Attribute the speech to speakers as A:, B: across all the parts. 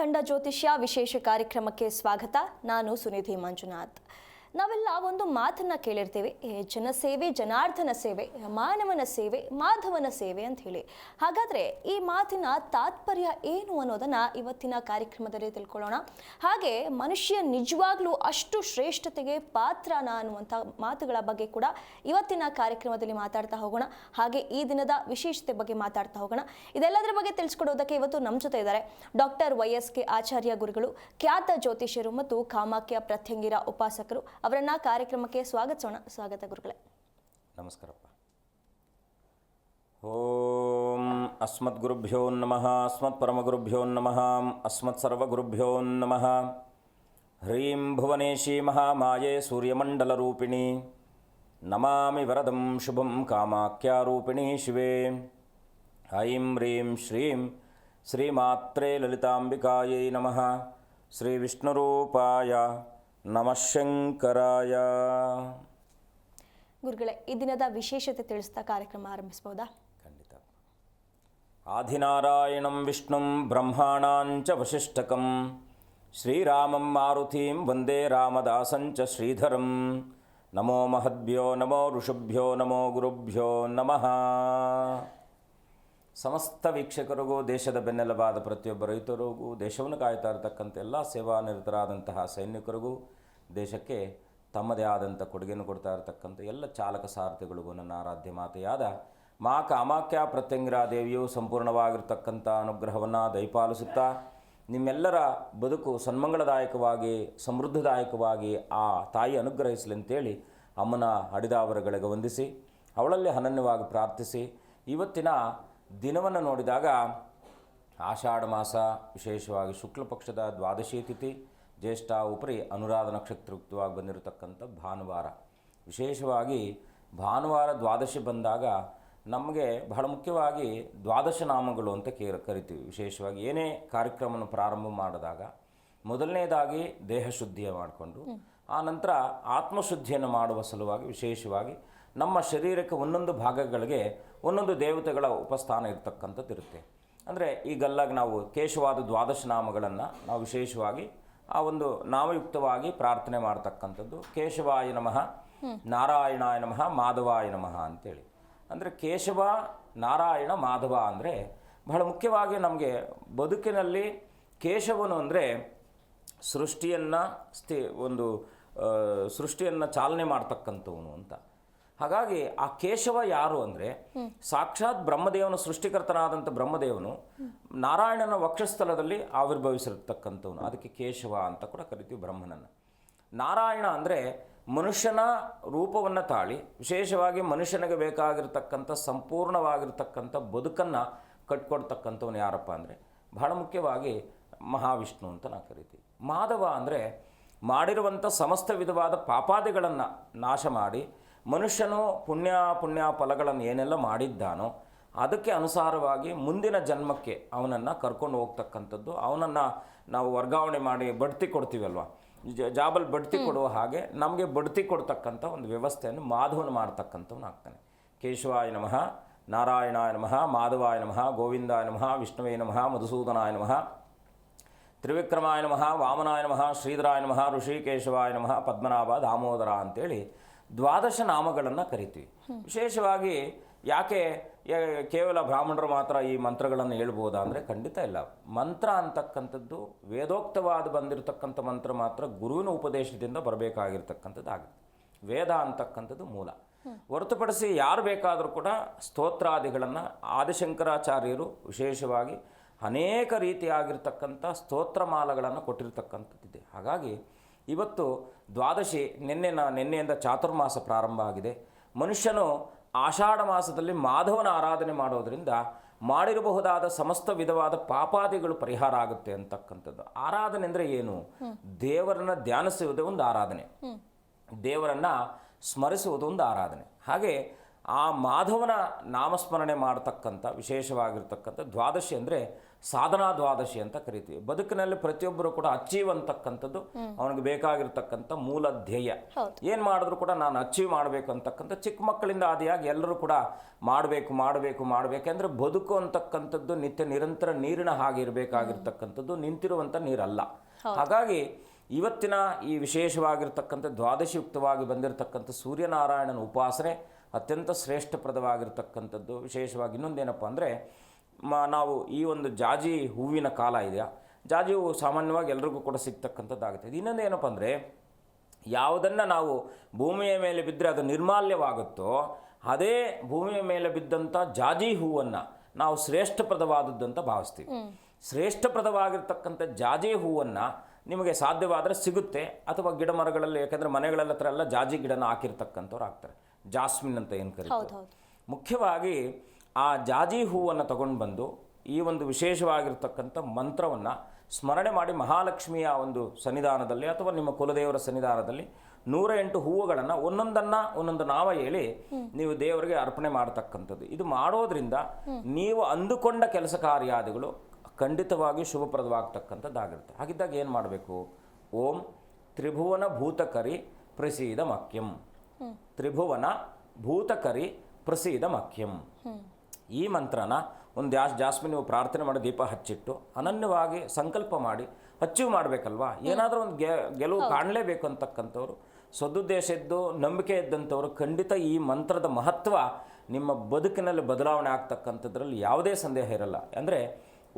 A: ಅಖಂಡ ಜ್ಯೋತಿಷ್ಯ ವಿಶೇಷ ಕಾರ್ಯಕ್ರಮಕ್ಕೆ ಸ್ವಾಗತ. ನಾನು ಸುನಿಧಿ ಮಂಜುನಾಥ್. ನಾವೆಲ್ಲ ಒಂದು ಮಾತನ್ನ ಕೇಳಿರ್ತೀವಿ, ಜನಸೇವೆ ಜನಾರ್ದನ ಸೇವೆ, ಮಾನವನ ಸೇವೆ ಮಾಧವನ ಸೇವೆ ಅಂತ ಹೇಳಿ. ಹಾಗಾದ್ರೆ ಈ ಮಾತಿನ ತಾತ್ಪರ್ಯ ಏನು ಅನ್ನೋದನ್ನ ಇವತ್ತಿನ ಕಾರ್ಯಕ್ರಮದಲ್ಲಿ ತಿಳ್ಕೊಳ್ಳೋಣ. ಹಾಗೆ ಮನುಷ್ಯ ನಿಜವಾಗ್ಲೂ ಅಷ್ಟು ಶ್ರೇಷ್ಠತೆಗೆ ಪಾತ್ರನ ಅನ್ನುವಂಥ ಮಾತುಗಳ ಬಗ್ಗೆ ಕೂಡ ಇವತ್ತಿನ ಕಾರ್ಯಕ್ರಮದಲ್ಲಿ ಮಾತಾಡ್ತಾ ಹೋಗೋಣ. ಹಾಗೆ ಈ ದಿನದ ವಿಶೇಷತೆ ಬಗ್ಗೆ ಮಾತಾಡ್ತಾ ಹೋಗೋಣ. ಇದೆಲ್ಲದರ ಬಗ್ಗೆ ತಿಳಿಸ್ಕೊಡೋದಕ್ಕೆ ಇವತ್ತು ನಮ್ಮ ಜೊತೆ ಇದ್ದಾರೆ ಡಾಕ್ಟರ್ YSK ಆಚಾರ್ಯ ಗುರುಗಳು, ಖ್ಯಾತ ಜ್ಯೋತಿಷ್ಯರು ಮತ್ತು ಕಾಮಾಖ್ಯ ಪ್ರತ್ಯಂಗಿರ ಉಪಾಸಕರು. ಅವರನ್ನ ಕಾರ್ಯಕ್ರಮಕ್ಕೆ ಸ್ವಾಗತಿಸೋಣ. ಸ್ವಾಗತ ಗುರುಗಳೇ.
B: ನಮಸ್ಕಾರಪ್ಪ. ಓಂ ಅಸ್ಮದ್ ಗುರುಭ್ಯೋ ನಮಃ, ಅಸ್ಮತ್ ಪರಮಗುರುಭ್ಯೋ ನಮಃ, ಅಸ್ಮತ್ ಸರ್ವಗುರುಭ್ಯೋ ನಮಃ. ಹ್ರೀಂ ಭುವನೇಶಿ ಮಹಾಮಾಯೆ ಸೂರ್ಯಮಂಡಲರೂಪಿಣಿ ನಮಾಮಿ ವರದಂ ಶುಭಂ ಕಾಮಾಖ್ಯಾರೂಪಿಣಿ ಶಿವೆ. ಐಂ ಹ್ರೀಂ ಶ್ರೀಂ ಶ್ರೀಮಾತ್ರೇ ಲಲಿತಾಂಬಿಕಾಯೈ ನಮಃ. ಶ್ರೀ ವಿಷ್ಣುರೂಪಾಯ ನಮಃ ಶಂಕರಾಯ.
A: ಗುರುಗಳೇ, ಈ ದಿನದ ವಿಶೇಷತೆ ತಿಳಿಸ್ತಾ ಕಾರ್ಯಕ್ರಮ ಆರಂಭಿಸಬಹುದಾ?
B: ಖಂಡಿತ. ಆದಿನಾರಾಯಣಂ ವಿಷ್ಣುಂ ಬ್ರಹ್ಮಾಣಾಂಚ ವಸಿಷ್ಠಕಂ ಶ್ರೀರಾಮಂ ಮಾರುತಿಂ ವಂದೇ ರಾಮದಾಸಂಚ ಶ್ರೀಧರಂ. ನಮೋ ಮಹದ್ಭ್ಯೋ ನಮೋ ಋಷಭ್ಯೋ ನಮೋ ಗುರುಭ್ಯೋ ನಮಃ. ಸಮಸ್ತ ವೀಕ್ಷಕರಿಗೂ, ದೇಶದ ಬೆನ್ನೆಲುಬಾದ ಪ್ರತಿಯೊಬ್ಬ ರೈತರಿಗೂ, ದೇಶವನ್ನು ಕಾಯ್ತಾ ಇರತಕ್ಕಂಥ ಎಲ್ಲ ಸೇವಾನಿರತರಾದಂತಹ ಸೈನಿಕರಿಗೂ, ದೇಶಕ್ಕೆ ತಮ್ಮದೇ ಆದಂಥ ಕೊಡುಗೆಯನ್ನು ಕೊಡ್ತಾ ಇರತಕ್ಕಂಥ ಎಲ್ಲ ಚಾಲಕ ಸಾರಥಿಗಳಿಗೂ ನನ್ನ ಆರಾಧ್ಯ ಮಾತೆಯಾದ ಮಾ ಕಾಮಾಖ್ಯ ಪ್ರತ್ಯಂಗಿರಾ ದೇವಿಯು ಸಂಪೂರ್ಣವಾಗಿರ್ತಕ್ಕಂಥ ಅನುಗ್ರಹವನ್ನು ದಯಪಾಲಿಸುತ್ತಾ ನಿಮ್ಮೆಲ್ಲರ ಬದುಕು ಸನ್ಮಂಗಳದಾಯಕವಾಗಿ ಸಮೃದ್ಧದಾಯಕವಾಗಿ ಆ ತಾಯಿ ಅನುಗ್ರಹಿಸಲಿ ಅಂತೇಳಿ ಅಮ್ಮನ ಹಡಿದಾವರಗಳಿಗೆ ವಂದಿಸಿ ಅವಳಲ್ಲಿ ಅನನ್ಯವಾಗಿ ಪ್ರಾರ್ಥಿಸಿ, ಇವತ್ತಿನ ದಿನವನ್ನು ನೋಡಿದಾಗ ಆಷಾಢ ಮಾಸ, ವಿಶೇಷವಾಗಿ ಶುಕ್ಲ ಪಕ್ಷದ ದ್ವಾದಶಿ ತಿಥಿ, ಜ್ಯೇಷ್ಠ ಉಪರಿ ಅನುರಾಧ ನಕ್ಷತ್ರಯುಕ್ತವಾಗಿ ಬಂದಿರತಕ್ಕಂಥ ಭಾನುವಾರ. ವಿಶೇಷವಾಗಿ ಭಾನುವಾರ ದ್ವಾದಶಿ ಬಂದಾಗ ನಮಗೆ ಬಹಳ ಮುಖ್ಯವಾಗಿ ದ್ವಾದಶ ನಾಮಗಳು ಅಂತ ಕರಿತೀವಿ. ವಿಶೇಷವಾಗಿ ಏನೇ ಕಾರ್ಯಕ್ರಮವನ್ನು ಪ್ರಾರಂಭ ಮಾಡಿದಾಗ ಮೊದಲನೇದಾಗಿ ದೇಹ ಶುದ್ಧಿಯ ಮಾಡಿಕೊಂಡು ಆ ನಂತರ ಆತ್ಮಶುದ್ಧಿಯನ್ನು ಮಾಡುವ ಸಲುವಾಗಿ ವಿಶೇಷವಾಗಿ ನಮ್ಮ ಶರೀರಕ್ಕೆ ಒಂದೊಂದು ಭಾಗಗಳಿಗೆ ಒಂದೊಂದು ದೇವತೆಗಳ ಉಪಸ್ಥಾನ ಇರತಕ್ಕಂಥದ್ದು ಇರುತ್ತೆ. ಅಂದರೆ ಈಗಲ್ಲಾಗ ನಾವು ಕೇಶವಾದ ದ್ವಾದಶ ನಾಮಗಳನ್ನು ನಾವು ವಿಶೇಷವಾಗಿ ಆ ಒಂದು ನಾಮಯುಕ್ತವಾಗಿ ಪ್ರಾರ್ಥನೆ ಮಾಡ್ತಕ್ಕಂಥದ್ದು. ಕೇಶವಾಯ ನಮಃ, ನಾರಾಯಣಾಯ ನಮಃ, ಮಾಧವಾಯ ನಮಃ ಅಂತೇಳಿ. ಅಂದರೆ ಕೇಶವ, ನಾರಾಯಣ, ಮಾಧವ ಅಂದರೆ ಬಹಳ ಮುಖ್ಯವಾಗಿ ನಮಗೆ ಬದುಕಿನಲ್ಲಿ ಕೇಶವನು ಅಂದರೆ ಸೃಷ್ಟಿಯನ್ನು ಸೃಷ್ಟಿಯನ್ನು ಚಾಲನೆ ಮಾಡ್ತಕ್ಕಂಥವನು ಅಂತ. ಹಾಗಾಗಿ ಆ ಕೇಶವ ಯಾರು ಅಂದರೆ ಸಾಕ್ಷಾತ್ ಬ್ರಹ್ಮದೇವನ ಸೃಷ್ಟಿಕರ್ತನಾದಂಥ ಬ್ರಹ್ಮದೇವನು ನಾರಾಯಣನ ವಕ್ಷಸ್ಥಲದಲ್ಲಿ ಆವಿರ್ಭವಿಸಿರ್ತಕ್ಕಂಥವನು. ಅದಕ್ಕೆ ಕೇಶವ ಅಂತ ಕೂಡ ಕರಿತೀವಿ ಬ್ರಹ್ಮನನ್ನು. ನಾರಾಯಣ ಅಂದರೆ ಮನುಷ್ಯನ ರೂಪವನ್ನು ತಾಳಿ ವಿಶೇಷವಾಗಿ ಮನುಷ್ಯನಿಗೆ ಬೇಕಾಗಿರ್ತಕ್ಕಂಥ ಸಂಪೂರ್ಣವಾಗಿರ್ತಕ್ಕಂಥ ಬದುಕನ್ನು ಕಟ್ಕೊಡ್ತಕ್ಕಂಥವನು ಯಾರಪ್ಪ ಅಂದರೆ ಬಹಳ ಮುಖ್ಯವಾಗಿ ಮಹಾವಿಷ್ಣು ಅಂತ ನಾವು ಕರಿತೀವಿ. ಮಾಧವ ಅಂದರೆ ಮಾಡಿರುವಂಥ ಸಮಸ್ತ ವಿಧವಾದ ಪಾಪಾದಿಗಳನ್ನು ನಾಶ ಮಾಡಿ ಮನುಷ್ಯನು ಪುಣ್ಯ ಫಲಗಳನ್ನು ಏನೆಲ್ಲ ಮಾಡಿದ್ದಾನೋ ಅದಕ್ಕೆ ಅನುಸಾರವಾಗಿ ಮುಂದಿನ ಜನ್ಮಕ್ಕೆ ಅವನನ್ನು ಕರ್ಕೊಂಡು ಹೋಗ್ತಕ್ಕಂಥದ್ದು. ಅವನನ್ನು ನಾವು ವರ್ಗಾವಣೆ ಮಾಡಿ ಬಡ್ತಿ ಕೊಡ್ತೀವಲ್ವ, ಜಾಬಲ್ಲಿ ಬಡ್ತಿ ಕೊಡುವ ಹಾಗೆ ನಮಗೆ ಬಡ್ತಿ ಕೊಡ್ತಕ್ಕಂಥ ಒಂದು ವ್ಯವಸ್ಥೆಯನ್ನು ಮಾಧವನು ಮಾಡ್ತಕ್ಕಂಥವನು ಆಗ್ತಾನೆ. ಕೇಶವಾಯ ನಮಃ, ನಾರಾಯಣಾಯ ನಮಃ, ಮಾಧವಾಯ ನಮಃ, ಗೋವಿಂದಾಯ ನಮಃ, ವಿಷ್ಣುವೇ ನಮಃ, ಮಧುಸೂದನಾಯ ನಮಃ, ತ್ರಿವಿಕ್ರಮಾಯ ನಮಃ, ವಾಮನಾಯ ನಮಃ, ಶ್ರೀಧರಾಯ ನಮಃ, ಋಷಿಕೇಶವಾಯ ನಮಃ, ಪದ್ಮನಾಭ, ದಾಮೋದರ ಅಂತೇಳಿ ದ್ವಾದಶ ನಾಮಗಳನ್ನು ಕರಿತೀವಿ. ವಿಶೇಷವಾಗಿ ಯಾಕೆ ಕೇವಲ ಬ್ರಾಹ್ಮಣರು ಮಾತ್ರ ಈ ಮಂತ್ರಗಳನ್ನು ಹೇಳ್ಬೋದಾ ಅಂದರೆ ಖಂಡಿತ ಇಲ್ಲ. ಮಂತ್ರ ಅಂತಕ್ಕಂಥದ್ದು ವೇದೋಕ್ತವಾದ ಬಂದಿರತಕ್ಕಂಥ ಮಂತ್ರ ಮಾತ್ರ ಗುರುವಿನ ಉಪದೇಶದಿಂದ ಬರಬೇಕಾಗಿರ್ತಕ್ಕಂಥದ್ದು ಆಗುತ್ತೆ. ವೇದ ಅಂತಕ್ಕಂಥದ್ದು ಮೂಲ. ಹೊರತುಪಡಿಸಿ ಯಾರು ಬೇಕಾದರೂ ಕೂಡ ಸ್ತೋತ್ರಾದಿಗಳನ್ನು ಆದಿಶಂಕರಾಚಾರ್ಯರು ವಿಶೇಷವಾಗಿ ಅನೇಕ ರೀತಿಯಾಗಿರ್ತಕ್ಕಂಥ ಸ್ತೋತ್ರ ಮಾಲೆಗಳನ್ನು ಕೊಟ್ಟಿರ್ತಕ್ಕಂಥದ್ದಿದೆ. ಹಾಗಾಗಿ ಇವತ್ತು ದ್ವಾದಶಿ, ನಿನ್ನೆಯಿಂದ ಚಾತುರ್ಮಾಸ ಪ್ರಾರಂಭ ಆಗಿದೆ. ಮನುಷ್ಯನು ಆಷಾಢ ಮಾಸದಲ್ಲಿ ಮಾಧವನ ಆರಾಧನೆ ಮಾಡೋದರಿಂದ ಮಾಡಿರಬಹುದಾದ ಸಮಸ್ತ ವಿಧವಾದ ಪಾಪಾದಿಗಳು ಪರಿಹಾರ ಆಗುತ್ತೆ ಅಂತಕ್ಕಂಥದ್ದು. ಆರಾಧನೆ ಅಂದರೆ ಏನು? ದೇವರನ್ನು ಧ್ಯಾನಿಸುವುದೇ ಒಂದು ಆರಾಧನೆ, ದೇವರನ್ನು ಸ್ಮರಿಸುವುದು ಒಂದು ಆರಾಧನೆ. ಹಾಗೆ ಆ ಮಾಧವನ ನಾಮಸ್ಮರಣೆ ಮಾಡತಕ್ಕಂಥ ವಿಶೇಷವಾಗಿರ್ತಕ್ಕಂಥ ದ್ವಾದಶಿ ಅಂದರೆ ಸಾಧನಾ ದ್ವಾದಶಿ ಅಂತ ಕರಿತೀವಿ. ಬದುಕಿನಲ್ಲಿ ಪ್ರತಿಯೊಬ್ಬರು ಕೂಡ ಅಚೀವ್ ಅಂತಕ್ಕಂಥದ್ದು ಅವನಿಗೆ ಬೇಕಾಗಿರ್ತಕ್ಕಂಥ ಮೂಲ ಧ್ಯೇಯ. ಏನು ಮಾಡಿದ್ರು ಕೂಡ ನಾನು ಅಚೀವ್ ಮಾಡಬೇಕು ಅಂತಕ್ಕಂಥ ಚಿಕ್ಕ ಮಕ್ಕಳಿಂದ ಆದಿಯಾಗಿ ಎಲ್ಲರೂ ಕೂಡ ಮಾಡಬೇಕೆಂದ್ರೆ ಬದುಕು ಅಂತಕ್ಕಂಥದ್ದು ನಿತ್ಯ ನಿರಂತರ ನೀರಿನ ಹಾಗೆ ಇರಬೇಕಾಗಿರ್ತಕ್ಕಂಥದ್ದು, ನಿಂತಿರುವಂಥ ನೀರಲ್ಲ. ಹಾಗಾಗಿ ಇವತ್ತಿನ ಈ ವಿಶೇಷವಾಗಿರ್ತಕ್ಕಂಥ ದ್ವಾದಶಿಯುಕ್ತವಾಗಿ ಬಂದಿರತಕ್ಕಂಥ ಸೂರ್ಯನಾರಾಯಣನ ಉಪಾಸನೆ ಅತ್ಯಂತ ಶ್ರೇಷ್ಠಪ್ರದವಾಗಿರ್ತಕ್ಕಂಥದ್ದು. ವಿಶೇಷವಾಗಿ ಇನ್ನೊಂದೇನಪ್ಪ ಅಂದರೆ ನಾವು ಈ ಒಂದು ಜಾಜಿ ಹೂವಿನ ಕಾಲ ಇದೆಯಾ, ಜಾಜಿ ಹೂವು ಸಾಮಾನ್ಯವಾಗಿ ಎಲ್ರಿಗೂ ಕೂಡ ಸಿಗ್ತಕ್ಕಂಥದ್ದಾಗುತ್ತೆ. ಇನ್ನೊಂದು ಏನಪ್ಪ ಅಂದರೆ ಯಾವುದನ್ನು ನಾವು ಭೂಮಿಯ ಮೇಲೆ ಬಿದ್ದರೆ ಅದು ನಿರ್ಮಾಲ್ಯವಾಗುತ್ತೋ ಅದೇ ಭೂಮಿಯ ಮೇಲೆ ಬಿದ್ದಂಥ ಜಾಜಿ ಹೂವನ್ನು ನಾವು ಶ್ರೇಷ್ಠಪ್ರದವಾದದ್ದು ಅಂತ ಭಾವಿಸ್ತೀವಿ. ಶ್ರೇಷ್ಠಪ್ರದವಾಗಿರ್ತಕ್ಕಂಥ ಜಾಜಿ ಹೂವನ್ನು ನಿಮಗೆ ಸಾಧ್ಯವಾದರೆ ಸಿಗುತ್ತೆ, ಅಥವಾ ಗಿಡ ಮರಗಳಲ್ಲಿ, ಯಾಕೆಂದರೆ ಮನೆಗಳ ಹತ್ರ ಎಲ್ಲ ಜಾಜಿ ಗಿಡನ ಹಾಕಿರ್ತಕ್ಕಂಥವ್ರು ಆಗ್ತಾರೆ, ಜಾಸ್ಮಿನ್ ಅಂತ ಏನು ಕರೀತಾರೆ. ಮುಖ್ಯವಾಗಿ ಆ ಜಾಜಿ ಹೂವನ್ನು ತಗೊಂಡು ಬಂದು ಈ ಒಂದು ವಿಶೇಷವಾಗಿರ್ತಕ್ಕಂಥ ಮಂತ್ರವನ್ನು ಸ್ಮರಣೆ ಮಾಡಿ ಮಹಾಲಕ್ಷ್ಮಿಯ ಒಂದು ಸನ್ನಿಧಾನದಲ್ಲಿ ಅಥವಾ ನಿಮ್ಮ ಕುಲದೇವರ ಸನ್ನಿಧಾನದಲ್ಲಿ 108 ಹೂವುಗಳನ್ನು ಒಂದೊಂದು ನಾಮ ಹೇಳಿ ನೀವು ದೇವರಿಗೆ ಅರ್ಪಣೆ ಮಾಡತಕ್ಕಂಥದ್ದು. ಇದು ಮಾಡೋದ್ರಿಂದ ನೀವು ಅಂದುಕೊಂಡ ಕೆಲಸ ಕಾರ್ಯಾದಿಗಳು ಖಂಡಿತವಾಗಿ ಶುಭಪ್ರದವಾಗ್ತಕ್ಕಂಥದ್ದಾಗಿರುತ್ತೆ. ಹಾಗಿದ್ದಾಗ ಏನು ಮಾಡಬೇಕು? ಓಂ ತ್ರಿಭುವನ ಭೂತಕರಿ ಪ್ರಸೀದ ಮಕ್ಯಂ, ತ್ರಿಭುವನ ಭೂತಕರಿ ಪ್ರಸೀದ ಮಕ್ಯಂ. ಈ ಮಂತ್ರನ ಒಂದು ಜಾಸ್ಮಿನ್ ನೀವು ಪ್ರಾರ್ಥನೆ ಮಾಡಿ ದೀಪ ಹಚ್ಚಿಟ್ಟು ಅನನ್ಯವಾಗಿ ಸಂಕಲ್ಪ ಮಾಡಿ ಅಚೀವ್ ಮಾಡಬೇಕಲ್ವಾ. ಏನಾದರೂ ಒಂದು ಗೆಲುವು ಕಾಣಲೇಬೇಕು ಅಂತಕ್ಕಂಥವ್ರು, ಸದುದ್ದೇಶ ಇದ್ದು ನಂಬಿಕೆ ಇದ್ದಂಥವ್ರು ಖಂಡಿತ ಈ ಮಂತ್ರದ ಮಹತ್ವ ನಿಮ್ಮ ಬದುಕಿನಲ್ಲಿ ಬದಲಾವಣೆ ಆಗ್ತಕ್ಕಂಥದ್ರಲ್ಲಿ ಯಾವುದೇ ಸಂದೇಹ ಇರಲ್ಲ. ಅಂದರೆ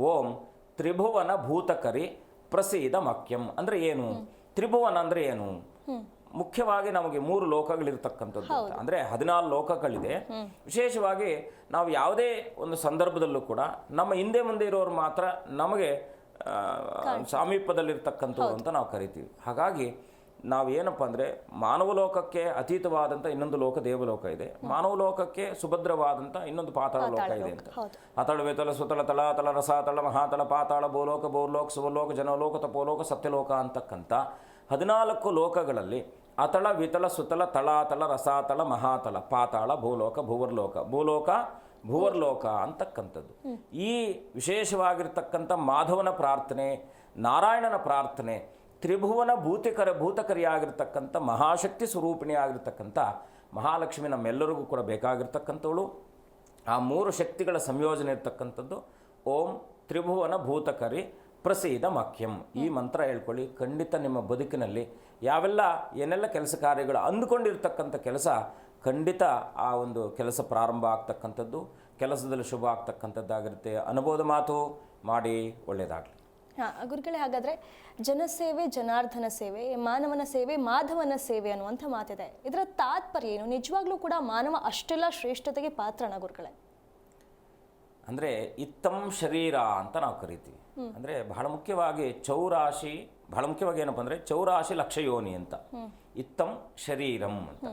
B: ಓಂ ತ್ರಿಭುವನ ಭೂತಕರಿ ಪ್ರಸೀದ ಮಕ್ಯಂ ಅಂದರೆ ಏನು? ತ್ರಿಭುವನ ಅಂದರೆ ಏನು? ಮುಖ್ಯವಾಗಿ ನಮಗೆ 3 ಲೋಕಗಳಿರ್ತಕ್ಕಂಥದ್ದು, ಅಂದರೆ 14 ಲೋಕಗಳಿದೆ. ವಿಶೇಷವಾಗಿ ನಾವು ಯಾವುದೇ ಒಂದು ಸಂದರ್ಭದಲ್ಲೂ ಕೂಡ ನಮ್ಮ ಹಿಂದೆ ಮುಂದೆ ಇರೋರು ಮಾತ್ರ ನಮಗೆ ಸಮೀಪದಲ್ಲಿರ್ತಕ್ಕಂಥವ್ರು ಅಂತ ನಾವು ಕರಿತೀವಿ. ಹಾಗಾಗಿ ನಾವು ಏನಪ್ಪ ಅಂದರೆ ಮಾನವ ಲೋಕಕ್ಕೆ ಅತೀತವಾದಂಥ ಇನ್ನೊಂದು ಲೋಕ ದೇವಲೋಕ ಇದೆ, ಮಾನವ ಲೋಕಕ್ಕೆ ಸುಭದ್ರವಾದಂಥ ಇನ್ನೊಂದು ಪಾತಾಳ ಲೋಕ ಇದೆ ಅಂತ. ಅತಳ ವೇತಳ ಸುತಳ ತಳ ತಳ ರಸಾತಳ ಮಹಾತಳ ಪಾತಾಳ ಭೂಲೋಕ ಭೂರ್ಲೋಕ ಸುವಲೋಕ ಜನಲೋಕ ತಪೋಲೋಕ ಸತ್ಯಲೋಕ ಅಂತಕ್ಕಂಥ 14 ಲೋಕಗಳಲ್ಲಿ ಅತಳ ವಿತಳ ಸುತಳ ತಳಾತಳ ರಸಾತಳ ಮಹಾತಳ ಪಾತಾಳ ಭೂಲೋಕ ಭೂವರ್ಲೋಕ ಭೂಲೋಕ ಭೂವರ್ಲೋಕ ಅಂತಕ್ಕಂಥದ್ದು. ಈ ವಿಶೇಷವಾಗಿರ್ತಕ್ಕಂಥ ಮಾಧವನ ಪ್ರಾರ್ಥನೆ, ನಾರಾಯಣನ ಪ್ರಾರ್ಥನೆ, ತ್ರಿಭುವನ ಭೂತಕರಿಯಾಗಿರ್ತಕ್ಕಂಥ ಮಹಾಶಕ್ತಿ ಸ್ವರೂಪಿಣಿಯಾಗಿರ್ತಕ್ಕಂಥ ಮಹಾಲಕ್ಷ್ಮಿ ನಮ್ಮೆಲ್ಲರಿಗೂ ಕೂಡ ಬೇಕಾಗಿರ್ತಕ್ಕಂಥವಳು. ಆ 3 ಶಕ್ತಿಗಳ ಸಂಯೋಜನೆ ಇರ್ತಕ್ಕಂಥದ್ದು ಓಂ ತ್ರಿಭುವನ ಭೂತಕರಿ ಪ್ರಸೀದ ಮಕ್ಯಂ. ಈ ಮಂತ್ರ ಹೇಳ್ಕೊಳ್ಳಿ, ಖಂಡಿತ ನಿಮ್ಮ ಬದುಕಿನಲ್ಲಿ ಏನೆಲ್ಲ ಕೆಲಸ ಕಾರ್ಯಗಳು ಅಂದುಕೊಂಡಿರ್ತಕ್ಕಂಥ ಕೆಲಸ ಖಂಡಿತ ಆ ಒಂದು ಕೆಲಸ ಪ್ರಾರಂಭ ಆಗ್ತಕ್ಕಂಥದ್ದು, ಕೆಲಸದಲ್ಲಿ ಶುಭ ಆಗ್ತಕ್ಕಂಥದ್ದಾಗಿರುತ್ತೆ. ಅನುಭವದ ಮಾತು ಮಾಡಿ, ಒಳ್ಳೆಯದಾಗಲಿ.
A: ಗುರುಗಳೇ, ಹಾಗಾದರೆ ಜನಸೇವೆ ಜನಾರ್ದನ ಸೇವೆ, ಮಾನವನ ಸೇವೆ ಮಾಧವನ ಸೇವೆ ಅನ್ನುವಂಥ ಮಾತಿದೆ. ಇದರ ತಾತ್ಪರ್ಯ ಏನು? ನಿಜವಾಗ್ಲೂ ಕೂಡ ಮಾನವ ಅಷ್ಟೆಲ್ಲ ಶ್ರೇಷ್ಠತೆಗೆ ಪಾತ್ರನ ಗುರುಗಳೇ?
B: ಅಂದರೆ ಇತ್ತಂ ಶರೀರ ಅಂತ ನಾವು ಕರಿತೀವಿ. ಅಂದರೆ ಬಹಳ ಮುಖ್ಯವಾಗಿ ಚೌರಾಶಿ, ಬಹಳ ಮುಖ್ಯವಾಗಿ ಏನಪ್ಪ ಅಂದರೆ ಚೌರಾಶಿ ಲಕ್ಷ ಯೋನಿ ಅಂತ, ಇತ್ತಂ ಶರೀರಂ ಅಂತ.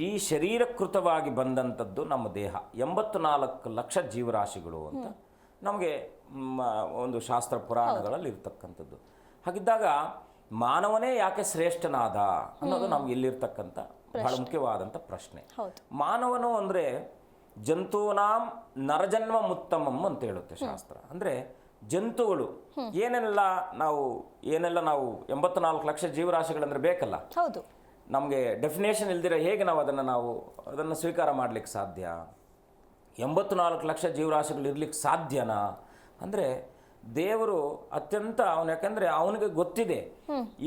B: ಈ ಶರೀರಕೃತವಾಗಿ ಬಂದಂಥದ್ದು ನಮ್ಮ ದೇಹ 84 ಲಕ್ಷ ಜೀವರಾಶಿಗಳು ಅಂತ ನಮಗೆ ಒಂದು ಶಾಸ್ತ್ರ ಪುರಾಣಗಳಲ್ಲಿ ಇರ್ತಕ್ಕಂಥದ್ದು. ಹಾಗಿದ್ದಾಗ ಮಾನವನೇ ಯಾಕೆ ಶ್ರೇಷ್ಠನಾದ ಅನ್ನೋದು ನಮ್ಗೆ ಇಲ್ಲಿರ್ತಕ್ಕಂಥ ಬಹಳ ಮುಖ್ಯವಾದಂಥ ಪ್ರಶ್ನೆ. ಮಾನವನು ಅಂದರೆ ಜಂತೂನಾಂ ನರಜನ್ಮ ಮುತ್ತಮಂ ಅಂತ ಹೇಳುತ್ತೆ ಶಾಸ್ತ್ರ. ಅಂದರೆ ಜಂತುಗಳು ಏನೆಲ್ಲ ನಾವು 84 ಲಕ್ಷ ಜೀವರಾಶಿಗಳಂದ್ರೆ ಬೇಕಲ್ಲ, ನಮಗೆ ಡೆಫಿನೇಷನ್ ಇಲ್ದಿರ ಹೇಗೆ ನಾವು ಅದನ್ನು ಸ್ವೀಕಾರ ಮಾಡಲಿಕ್ಕೆ ಸಾಧ್ಯ? 84 ಲಕ್ಷ ಜೀವರಾಶಿಗಳು ಇರ್ಲಿಕ್ಕೆ ಸಾಧ್ಯನಾ? ಅಂದರೆ ದೇವರು ಅತ್ಯಂತ ಯಾಕಂದರೆ ಅವನಿಗೆ ಗೊತ್ತಿದೆ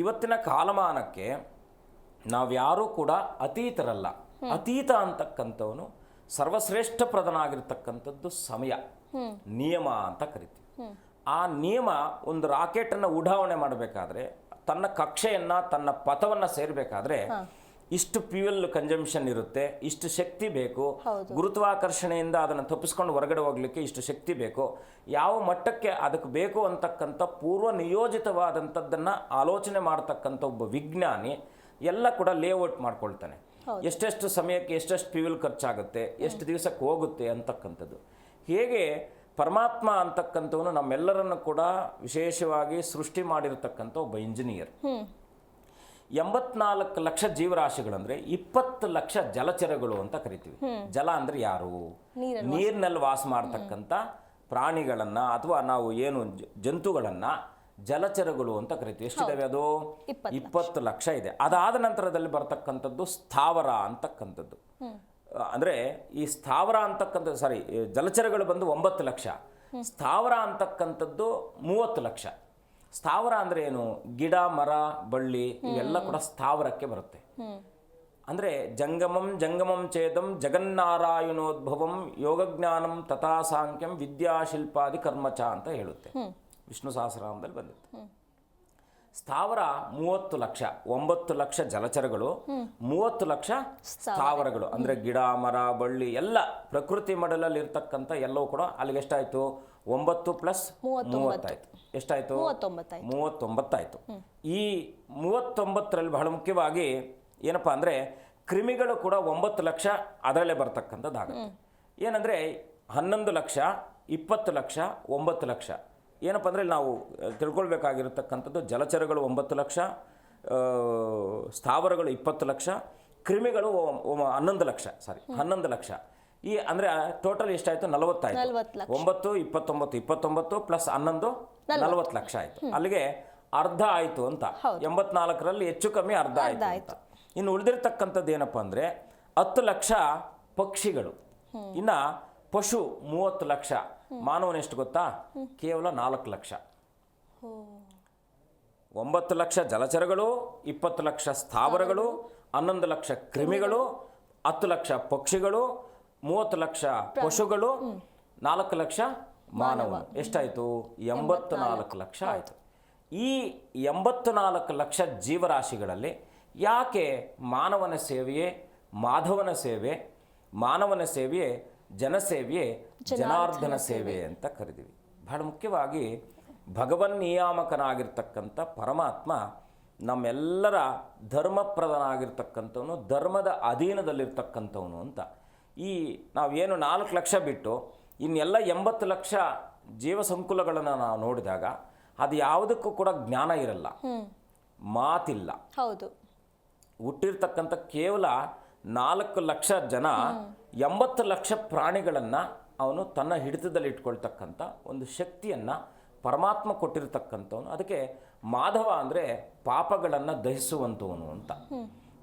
B: ಇವತ್ತಿನ ಕಾಲಮಾನಕ್ಕೆ ನಾವ್ಯಾರೂ ಕೂಡ ಅತೀತರಲ್ಲ. ಅತೀತ ಅಂತಕ್ಕಂಥವನು ಸರ್ವಶ್ರೇಷ್ಠ ಪ್ರಧಾನಾಗಿರ್ತಕ್ಕಂಥದ್ದು ಸಮಯ, ನಿಯಮ ಅಂತ ಕರಿತೀವಿ. ಆ ನಿಯಮ ಒಂದು ರಾಕೆಟನ್ನು ಉಡಾವಣೆ ಮಾಡಬೇಕಾದ್ರೆ, ತನ್ನ ಕಕ್ಷೆಯನ್ನು ತನ್ನ ಪಥವನ್ನು ಸೇರಬೇಕಾದ್ರೆ ಇಷ್ಟು ಫ್ಯೂಯಲ್ ಕನ್ಸಂಪ್ಷನ್ ಇರುತ್ತೆ, ಇಷ್ಟು ಶಕ್ತಿ ಬೇಕು, ಗುರುತ್ವಾಕರ್ಷಣೆಯಿಂದ ಅದನ್ನು ತಪ್ಪಿಸ್ಕೊಂಡು ಹೊರಗಡೆ ಹೋಗ್ಲಿಕ್ಕೆ ಇಷ್ಟು ಶಕ್ತಿ ಬೇಕು, ಯಾವ ಮಟ್ಟಕ್ಕೆ ಅದಕ್ಕೆ ಬೇಕು ಅಂತಕ್ಕಂಥ ಪೂರ್ವ ನಿಯೋಜಿತವಾದಂಥದ್ದನ್ನು ಆಲೋಚನೆ ಮಾಡ್ತಕ್ಕಂಥ ಒಬ್ಬ ವಿಜ್ಞಾನಿ ಎಲ್ಲ ಕೂಡ ಲೇಔಟ್ ಮಾಡ್ಕೊಳ್ತಾನೆ. ಎಷ್ಟೆಷ್ಟು ಸಮಯಕ್ಕೆ ಎಷ್ಟೆಷ್ಟು ಫ್ಯೂಯಲ್ ಖರ್ಚಾಗುತ್ತೆ, ಎಷ್ಟು ದಿವಸಕ್ಕೆ ಹೋಗುತ್ತೆ ಅಂತಕ್ಕಂಥದ್ದು. ಹೇಗೆ ಪರಮಾತ್ಮ ಅಂತಕ್ಕಂಥವನು ನಮ್ಮೆಲ್ಲರನ್ನು ಕೂಡ ವಿಶೇಷವಾಗಿ ಸೃಷ್ಟಿ ಮಾಡಿರ್ತಕ್ಕಂಥ ಒಬ್ಬ ಇಂಜಿನಿಯರ್. 84 ಲಕ್ಷ ಜೀವರಾಶಿಗಳಂದ್ರೆ 20 ಲಕ್ಷ ಜಲಚರಗಳು ಅಂತ ಕರಿತೀವಿ. ಜಲ ಅಂದ್ರೆ ಯಾರು? ನೀರಿನಲ್ಲಿ ವಾಸ ಮಾಡ್ತಕ್ಕಂಥ ಪ್ರಾಣಿಗಳನ್ನ ಅಥವಾ ನಾವು ಏನು ಜಂತುಗಳನ್ನ ಜಲಚರಗಳು ಅಂತ ಕರಿತೀವಿ. ಎಷ್ಟಿದಾವೆ ಅದು? 20 ಲಕ್ಷ ಇದೆ. ಅದಾದ ನಂತರದಲ್ಲಿ ಬರ್ತಕ್ಕಂಥದ್ದು ಸ್ಥಾವರ ಅಂತಕ್ಕಂಥದ್ದು. ಅಂದ್ರೆ ಈ ಸ್ಥಾವರ ಅಂತಕ್ಕಂಥದ್ದು ಜಲಚರಗಳು ಬಂದು 9 ಲಕ್ಷ, ಸ್ಥಾವರ ಅಂತಕ್ಕಂಥದ್ದು 30 ಲಕ್ಷ. ಸ್ಥಾವರ ಅಂದ್ರೆ ಏನು? ಗಿಡ, ಮರ, ಬಳ್ಳಿ ಇವೆಲ್ಲ ಕೂಡ ಸ್ಥಾವರಕ್ಕೆ ಬರುತ್ತೆ. ಅಂದ್ರೆ ಜಂಗಮಂ ಛೇದಂ ಜಗನ್ನಾರಾಯಣೋದ್ಭವಂ ಯೋಗಜ್ಞಾನಂ ತಥಾ ಸಾಂಖ್ಯಂ ವಿದ್ಯಾಶಿಲ್ಪಾದಿ ಕರ್ಮಚ ಅಂತ ಹೇಳುತ್ತೆ, ವಿಷ್ಣು ಸಹಸ್ರನಾಮದಲ್ಲಿ ಬಂದಿತ್ತು. ಸ್ಥಾವರ 30 ಲಕ್ಷ, 9 ಲಕ್ಷ ಜಲಚರಗಳು, 30 ಲಕ್ಷ ಸ್ಥಾವರಗಳು. ಅಂದ್ರೆ ಗಿಡ, ಮರ, ಬಳ್ಳಿ ಎಲ್ಲ ಪ್ರಕೃತಿ ಮಡಲಲ್ಲಿ ಇರ್ತಕ್ಕಂಥ ಎಲ್ಲವೂ ಕೂಡ ಅಲ್ಲಿಗೆ ಎಷ್ಟಾಯ್ತು? 9 ಪ್ಲಸ್ 30 ಆಯ್ತು. ಎಷ್ಟಾಯ್ತು? 39 ಆಯ್ತು. ಈ 39ರಲ್ಲಿ ಬಹಳ ಮುಖ್ಯವಾಗಿ ಏನಪ್ಪಾ ಅಂದ್ರೆ ಕ್ರಿಮಿಗಳು ಕೂಡ 9 ಲಕ್ಷ ಅದರಲ್ಲೇ ಬರ್ತಕ್ಕಂಥದ್ದಾಗುತ್ತೆ. ಏನಂದ್ರೆ 11 ಲಕ್ಷ, 20 ಲಕ್ಷ, 9 ಲಕ್ಷ. ಏನಪ್ಪ ಅಂದರೆ ನಾವು ತಿಳ್ಕೊಳ್ಬೇಕಾಗಿರತಕ್ಕಂಥದ್ದು ಜಲಚರಗಳು 9 ಲಕ್ಷ, ಸ್ಥಾವರಗಳು 20 ಲಕ್ಷ, ಕ್ರಿಮಿಗಳು 11 ಲಕ್ಷ. 11 ಲಕ್ಷ. ಈ ಅಂದರೆ ಟೋಟಲ್ ಎಷ್ಟಾಯಿತು? 40 ಆಯಿತು. 9, 29, 29 ಪ್ಲಸ್ 11 40 ಲಕ್ಷ ಆಯಿತು. ಅಲ್ಲಿಗೆ ಅರ್ಧ ಆಯಿತು ಅಂತ. 84ರಲ್ಲಿ ಹೆಚ್ಚು ಕಮ್ಮಿ ಅರ್ಧ ಆಯಿತು. ಇನ್ನು ಉಳಿದಿರ್ತಕ್ಕಂಥದ್ದು ಏನಪ್ಪ ಅಂದರೆ 10 ಲಕ್ಷ ಪಕ್ಷಿಗಳು, ಇನ್ನು ಪಶು 30 ಲಕ್ಷ, ಮಾನವನ ಎಷ್ಟು ಗೊತ್ತಾ? ಕೇವಲ 4 ಲಕ್ಷ. 9 ಲಕ್ಷ ಜಲಚರಗಳು, 20 ಲಕ್ಷ ಸ್ಥಾವರಗಳು, 11 ಲಕ್ಷ ಕ್ರಿಮಿಗಳು, 10 ಲಕ್ಷ ಪಕ್ಷಿಗಳು, 30 ಲಕ್ಷ ಪಶುಗಳು, 4 ಲಕ್ಷ ಮಾನವನು. ಎಷ್ಟಾಯಿತು? 84 ಲಕ್ಷ ಆಯಿತು. ಈ 84 ಲಕ್ಷ ಜೀವರಾಶಿಗಳಲ್ಲಿ ಯಾಕೆ ಮಾನವನ ಸೇವೆಯೇ ಮಾಧವನ ಸೇವೆ, ಮಾನವನ ಸೇವೆಯೇ ಜನಸೇವೆಯೇ ಜನಾರ್ದನ ಸೇವೆ ಅಂತ ಕರಿತೀವಿ? ಬಹಳ ಮುಖ್ಯವಾಗಿ ಭಗವನ್ ನಿಯಾಮಕನಾಗಿರ್ತಕ್ಕಂಥ ಪರಮಾತ್ಮ ನಮ್ಮೆಲ್ಲರ ಧರ್ಮಪ್ರದನಾಗಿರ್ತಕ್ಕಂಥವನು, ಧರ್ಮದ ಅಧೀನದಲ್ಲಿರ್ತಕ್ಕಂಥವನು ಅಂತ. ಈ ನಾವೇನು 4 ಲಕ್ಷ ಬಿಟ್ಟು ಇನ್ನೆಲ್ಲ 80 ಲಕ್ಷ ಜೀವ ಸಂಕುಲಗಳನ್ನು ನಾವು ನೋಡಿದಾಗ ಅದು ಯಾವುದಕ್ಕೂ ಕೂಡ ಜ್ಞಾನ ಇರಲ್ಲ, ಮಾತಿಲ್ಲ.
A: ಹೌದು.
B: ಹುಟ್ಟಿರ್ತಕ್ಕಂಥ ಕೇವಲ 4 ಲಕ್ಷ ಜನ 80 ಲಕ್ಷ ಪ್ರಾಣಿಗಳನ್ನು ಅವನು ತನ್ನ ಹಿಡಿತದಲ್ಲಿ ಇಟ್ಕೊಳ್ತಕ್ಕಂಥ ಒಂದು ಶಕ್ತಿಯನ್ನು ಪರಮಾತ್ಮ ಕೊಟ್ಟಿರ್ತಕ್ಕಂಥವನು. ಅದಕ್ಕೆ ಮಾಧವ ಅಂದರೆ ಪಾಪಗಳನ್ನು ದಹಿಸುವಂಥವನು ಅಂತ.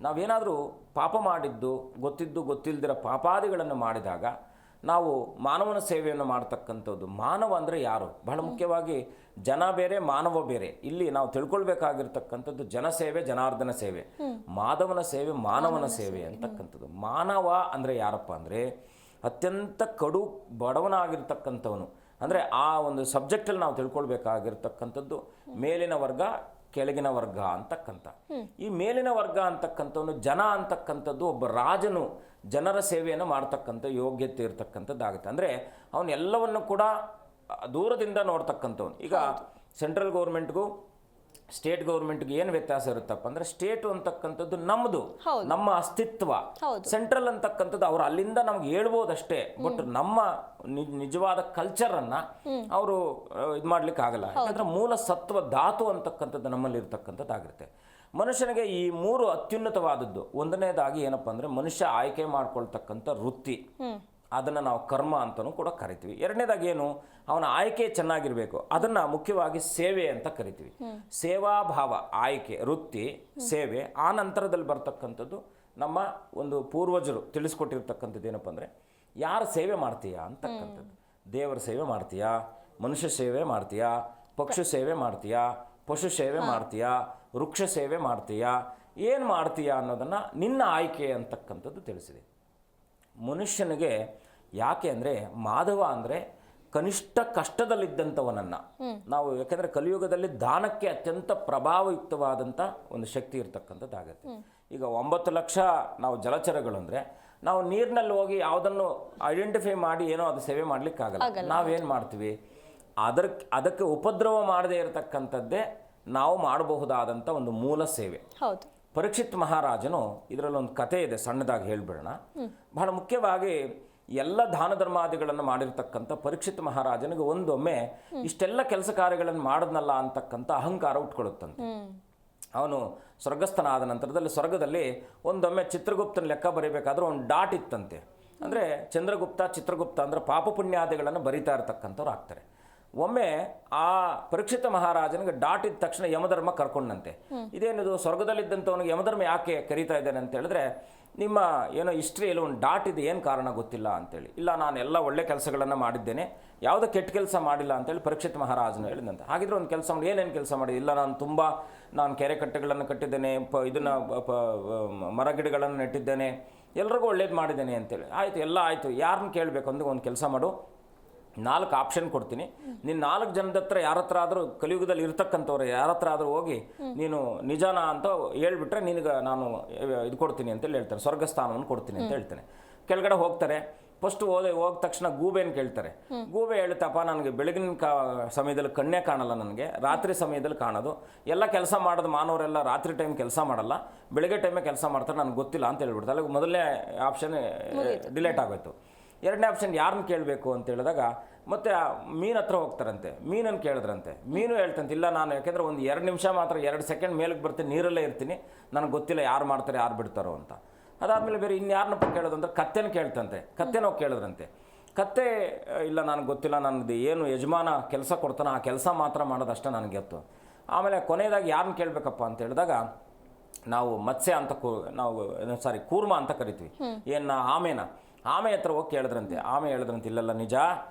B: ನಾವೇನಾದರೂ ಪಾಪ ಮಾಡಿದ್ದು ಗೊತ್ತಿದ್ದು ಗೊತ್ತಿಲ್ಲದಿರೋ ಪಾಪಾದಿಗಳನ್ನು ಮಾಡಿದಾಗ ನಾವು ಮಾನವನ ಸೇವೆಯನ್ನು ಮಾಡ್ತಕ್ಕಂಥದ್ದು. ಮಾನವ ಅಂದರೆ ಯಾರು? ಬಹಳ ಮುಖ್ಯವಾಗಿ ಜನ ಬೇರೆ, ಮಾನವ ಬೇರೆ. ಇಲ್ಲಿ ನಾವು ತಿಳ್ಕೊಳ್ಬೇಕಾಗಿರ್ತಕ್ಕಂಥದ್ದು ಜನಸೇವೆ, ಜನಾರ್ದನ ಸೇವೆ, ಮಾಧವನ ಸೇವೆ, ಮಾನವನ ಸೇವೆ ಅಂತಕ್ಕಂಥದ್ದು. ಮಾನವ ಅಂದರೆ ಯಾರಪ್ಪ ಅಂದರೆ ಅತ್ಯಂತ ಕಡು ಬಡವನಾಗಿರ್ತಕ್ಕಂಥವನು. ಅಂದರೆ ಆ ಒಂದು ಸಬ್ಜೆಕ್ಟಲ್ಲಿ ನಾವು ತಿಳ್ಕೊಳ್ಬೇಕಾಗಿರ್ತಕ್ಕಂಥದ್ದು ಮೇಲಿನ ವರ್ಗ, ಕೆಳಗಿನ ವರ್ಗ ಅಂತಕ್ಕಂಥ. ಈ ಮೇಲಿನ ವರ್ಗ ಅಂತಕ್ಕಂಥವನು, ಜನ ಅಂತಕ್ಕಂಥದ್ದು ಒಬ್ಬ ರಾಜನು ಜನರ ಸೇವೆಯನ್ನು ಮಾಡ್ತಕ್ಕಂಥ ಯೋಗ್ಯತೆ ಇರ್ತಕ್ಕಂಥದ್ದಾಗುತ್ತೆ. ಅಂದರೆ ಅವನು ಎಲ್ಲವನ್ನು ಕೂಡ ದೂರದಿಂದ ನೋಡ್ತಕ್ಕಂಥವ್ನು. ಈಗ ಸೆಂಟ್ರಲ್ ಗೌರ್ಮೆಂಟ್ಗೂ ಸ್ಟೇಟ್ ಗೌರ್ಮೆಂಟ್ಗೆ ಏನು ವ್ಯತ್ಯಾಸ ಇರುತ್ತಪ್ಪ ಅಂದರೆ, ಸ್ಟೇಟು ಅಂತಕ್ಕಂಥದ್ದು ನಮ್ಮದು, ನಮ್ಮ ಅಸ್ತಿತ್ವ. ಸೆಂಟ್ರಲ್ ಅಂತಕ್ಕಂಥದ್ದು ಅವರು ಅಲ್ಲಿಂದ ನಮ್ಗೆ ಹೇಳ್ಬೋದಷ್ಟೇ, ಬಟ್ ನಮ್ಮ ನಿಜವಾದ ಕಲ್ಚರನ್ನು ಅವರು ಇದು ಮಾಡ್ಲಿಕ್ಕೆ ಆಗಲ್ಲ. ಯಾಕಂದ್ರೆ ಮೂಲ ಸತ್ವ ಧಾತು ಅಂತಕ್ಕಂಥದ್ದು ನಮ್ಮಲ್ಲಿ ಇರ್ತಕ್ಕಂಥದ್ದಾಗಿರುತ್ತೆ. ಮನುಷ್ಯನಿಗೆ ಈ 3 ಅತ್ಯುನ್ನತವಾದದ್ದು. ಒಂದನೇದಾಗಿ ಏನಪ್ಪ ಅಂದರೆ ಮನುಷ್ಯ ಆಯ್ಕೆ ಮಾಡ್ಕೊಳ್ತಕ್ಕಂಥ ವೃತ್ತಿ, ಅದನ್ನು ನಾವು ಕರ್ಮ ಅಂತಲೂ ಕೂಡ ಕರಿತೀವಿ. ಎರಡನೇದಾಗಿ ಏನು? ಅವನ ಆಯ್ಕೆ ಚೆನ್ನಾಗಿರಬೇಕು, ಅದನ್ನು ಮುಖ್ಯವಾಗಿ ಸೇವೆ ಅಂತ ಕರಿತೀವಿ. ಸೇವಾಭಾವ, ಆಯ್ಕೆ, ವೃತ್ತಿ, ಸೇವೆ. ಆ ನಂತರದಲ್ಲಿ ಬರ್ತಕ್ಕಂಥದ್ದು ನಮ್ಮ ಒಂದು ಪೂರ್ವಜರು ತಿಳಿಸ್ಕೊಟ್ಟಿರ್ತಕ್ಕಂಥದ್ದು ಏನಪ್ಪ ಅಂದರೆ, ಯಾರು ಸೇವೆ ಮಾಡ್ತೀಯಾ ಅಂತಕ್ಕಂಥದ್ದು. ದೇವರ ಸೇವೆ ಮಾಡ್ತೀಯಾ, ಮನುಷ್ಯ ಸೇವೆ ಮಾಡ್ತೀಯಾ, ಪಕ್ಷಿ ಸೇವೆ ಮಾಡ್ತೀಯಾ, ಪಶು ಸೇವೆ ಮಾಡ್ತೀಯಾ, ವೃಕ್ಷ ಸೇವೆ ಮಾಡ್ತೀಯಾ, ಏನು ಮಾಡ್ತೀಯಾ ಅನ್ನೋದನ್ನು ನಿನ್ನ ಆಯ್ಕೆ ಅಂತಕ್ಕಂಥದ್ದು ತಿಳಿಸಿದೆ. ಮನುಷ್ಯನಿಗೆ ಯಾಕೆ ಅಂದರೆ ಮಾಧವ ಅಂದರೆ ಕನಿಷ್ಠ ಕಷ್ಟದಲ್ಲಿದ್ದಂಥವನನ್ನು ನಾವು, ಯಾಕೆಂದರೆ ಕಲಿಯುಗದಲ್ಲಿ ದಾನಕ್ಕೆ ಅತ್ಯಂತ ಪ್ರಭಾವಯುಕ್ತವಾದಂಥ ಒಂದು ಶಕ್ತಿ ಇರ್ತಕ್ಕಂಥದ್ದಾಗುತ್ತೆ. ಈಗ 9 ಲಕ್ಷ ನಾವು ಜಲಚರಗಳು ಅಂದರೆ ನಾವು ನೀರಿನಲ್ಲಿ ಹೋಗಿ ಯಾವುದನ್ನು ಐಡೆಂಟಿಫೈ ಮಾಡಿ ಏನೋ ಅದು ಸೇವೆ ಮಾಡಲಿಕ್ಕಾಗಲ್ಲ. ನಾವೇನು ಮಾಡ್ತೀವಿ? ಅದಕ್ಕೆ ಉಪದ್ರವ ಮಾಡದೇ ಇರತಕ್ಕಂಥದ್ದೇ ನಾವು ಮಾಡಬಹುದಾದಂಥ ಒಂದು ಮೂಲ ಸೇವೆ.
A: ಹೌದು.
B: ಪರೀಕ್ಷಿತ್ ಮಹಾರಾಜನು, ಇದರಲ್ಲಿ ಒಂದು ಕಥೆ ಇದೆ, ಸಣ್ಣದಾಗಿ ಹೇಳ್ಬಿಡೋಣ. ಬಹಳ ಮುಖ್ಯವಾಗಿ ಎಲ್ಲ ದಾನ ಧರ್ಮಾದಿಗಳನ್ನು ಮಾಡಿರ್ತಕ್ಕಂಥ ಪರೀಕ್ಷಿತ್ ಮಹಾರಾಜನಿಗೆ ಒಂದೊಮ್ಮೆ ಇಷ್ಟೆಲ್ಲ ಕೆಲಸ ಕಾರ್ಯಗಳನ್ನು ಮಾಡಿದ್ನಲ್ಲ ಅಂತಕ್ಕಂಥ ಅಹಂಕಾರ ಉಟ್ಕೊಳ್ಳುತ್ತಂತೆ. ಅವನು ಸ್ವರ್ಗಸ್ಥನಾದ ನಂತರದಲ್ಲಿ ಸ್ವರ್ಗದಲ್ಲಿ ಒಂದೊಮ್ಮೆ ಚಿತ್ರಗುಪ್ತನ ಲೆಕ್ಕ ಬರೀಬೇಕಾದ್ರೆ ಒಂದು ಡಾಟ್ ಇತ್ತಂತೆ. ಅಂದರೆ ಚಂದ್ರಗುಪ್ತ ಚಿತ್ರಗುಪ್ತ ಅಂದರೆ ಪಾಪ ಪುಣ್ಯಾದಿಗಳನ್ನು ಬರಿತಾ ಇರತಕ್ಕಂಥವ್ರು ಆಗ್ತಾರೆ. ಒಮ್ಮೆ ಆ ಪರೀಕ್ಷಿತ ಮಹಾರಾಜನಿಗೆ ಡಾಟ್ ಇದ್ದ ತಕ್ಷಣ ಯಮಧರ್ಮ ಕರ್ಕೊಂಡಂತೆ. ಇದೇನಿದು ಸ್ವರ್ಗದಲ್ಲಿದ್ದಂಥವನಿಗೆ ಯಮಧರ್ಮ ಯಾಕೆ ಕರೀತಾ ಇದ್ದಾನೆ ಅಂತ ಹೇಳಿದ್ರೆ, ನಿಮ್ಮ ಏನೋ ಹಿಸ್ಟ್ರಿಯಲ್ಲಿ ಒಂದು ಡಾಟ್ ಇದೆ, ಏನು ಕಾರಣ ಗೊತ್ತಿಲ್ಲ ಅಂತೇಳಿ. ಇಲ್ಲ, ನಾನು ಎಲ್ಲ ಒಳ್ಳೆ ಕೆಲಸಗಳನ್ನು ಮಾಡಿದ್ದೇನೆ, ಯಾವುದೋ ಕೆಟ್ಟ ಕೆಲಸ ಮಾಡಿಲ್ಲ ಅಂತೇಳಿ ಪರೀಕ್ಷಿತ ಮಹಾರಾಜನು ಹೇಳಿದಂತೆ. ಹಾಗಿದ್ರೆ ಒಂದು ಕೆಲಸ ಮಾಡಿ, ಏನೇನು ಕೆಲಸ ಮಾಡಿ? ಇಲ್ಲ, ನಾನು ಕೆರೆ ಕಟ್ಟೆಗಳನ್ನು ಕಟ್ಟಿದ್ದೇನೆ, ಮರಗಿಡಗಳನ್ನು ನೆಟ್ಟಿದ್ದೇನೆ, ಎಲ್ರಿಗೂ ಒಳ್ಳೇದು ಮಾಡಿದ್ದೇನೆ ಅಂತೇಳಿ. ಆಯಿತು, ಎಲ್ಲ ಆಯಿತು, ಯಾರನ್ನ ಕೇಳಬೇಕು ಅಂದ್ರೆ ಒಂದು ಕೆಲಸ ಮಾಡು, 4 ಆಪ್ಷನ್ ಕೊಡ್ತೀನಿ. ನೀನು 4 ಜನದ ಹತ್ರ ಯಾರ ಹತ್ರ ಆದರೂ ಕಲಿಯುಗದಲ್ಲಿ ಇರ್ತಕ್ಕಂಥವ್ರು ಯಾರ ಹತ್ರ ಆದರೂ ಹೋಗಿ ನೀನು ನಿಜಾನ ಅಂತ ಹೇಳ್ಬಿಟ್ರೆ ನಿನಗೆ ನಾನು ಇದು ಕೊಡ್ತೀನಿ ಅಂತೇಳಿ ಹೇಳ್ತಾರೆ, ಸ್ವರ್ಗಸ್ಥಾನವನ್ನು ಕೊಡ್ತೀನಿ ಅಂತ ಹೇಳ್ತಾನೆ. ಕೆಳಗಡೆ ಹೋಗ್ತಾರೆ. ಫಸ್ಟ್ ಹೋದ ತಕ್ಷಣ ಗೂಬೆನ ಕೇಳ್ತಾರೆ. ಗೂಬೆ ಹೇಳ್ತಪ್ಪ, ನನಗೆ ಬೆಳಗಿನ ಸಮಯದಲ್ಲಿ ಕಣ್ಣೇ ಕಾಣಲ್ಲ, ನನಗೆ ರಾತ್ರಿ ಸಮಯದಲ್ಲಿ ಕಾಣೋದು, ಎಲ್ಲ ಕೆಲಸ ಮಾಡೋದು ಮಾನವರೆಲ್ಲ ರಾತ್ರಿ ಟೈಮ್ ಕೆಲಸ ಮಾಡಲ್ಲ, ಬೆಳಗ್ಗೆ ಟೈಮೇ ಕೆಲಸ ಮಾಡ್ತಾರೆ, ನನಗೆ ಗೊತ್ತಿಲ್ಲ ಅಂತ ಹೇಳ್ಬಿಡ್ತಾರೆ. ಅಲ್ಲಿಗೆ ಮೊದಲನೇ ಆಪ್ಷನ್ ಡಿಲೇಟ್ ಆಗೋಯ್ತು. ಎರಡನೇ ಆಪ್ಷನ್ ಯಾರನ್ನ ಕೇಳಬೇಕು ಅಂತ ಹೇಳಿದಾಗ ಮತ್ತೆ ಮೀನು ಹತ್ರ ಹೋಗ್ತಾರಂತೆ. ಮೀನನ್ನು ಕೇಳಿದ್ರಂತೆ. ಮೀನು ಹೇಳ್ತಂತೆ, ಇಲ್ಲ, ನಾನು ಯಾಕೆಂದರೆ ಒಂದು 2 ನಿಮಿಷ ಮಾತ್ರ 2 ಸೆಕೆಂಡ್ ಮೇಲಕ್ಕೆ ಬರ್ತೀನಿ, ನೀರಲ್ಲೇ ಇರ್ತೀನಿ, ನನಗೆ ಗೊತ್ತಿಲ್ಲ ಯಾರು ಮಾಡ್ತಾರೆ ಯಾರು ಬಿಡ್ತಾರೋ ಅಂತ. ಅದಾದಮೇಲೆ ಬೇರೆ ಇನ್ಯಾರನ್ನಪ್ಪ ಕೇಳೋದು ಅಂದ್ರೆ ಕತ್ತೆನ ಕೇಳ್ತಂತೆ. ಕತ್ತೆನ ಹೋಗಿ ಕೇಳಿದ್ರಂತೆ. ಕತ್ತೆ, ಇಲ್ಲ, ನನಗೆ ಗೊತ್ತಿಲ್ಲ, ನನಗೆ ಏನು ಯಜಮಾನ ಕೆಲಸ ಕೊಡ್ತಾನೆ ಆ ಕೆಲಸ ಮಾತ್ರ ಮಾಡೋದಷ್ಟೇ ನನಗೆ ಗೊತ್ತು. ಆಮೇಲೆ ಕೊನೆಯದಾಗಿ ಯಾರನ್ನ ಕೇಳಬೇಕಪ್ಪ ಅಂತ ಹೇಳಿದಾಗ ನಾವು ಮತ್ಸ್ಯ ಅಂತ ಕೂರ್ಮ ಅಂತ ಕರಿತೀವಿ, ಏನು ಆಮೆ ಹತ್ರ ಹೋಗಿ ಕೇಳಿದ್ರಂತೆ. ಆಮೆ ಹೇಳಿದ್ರಂತೆ, ಇಲ್ಲೆಲ್ಲ ನಿಜ,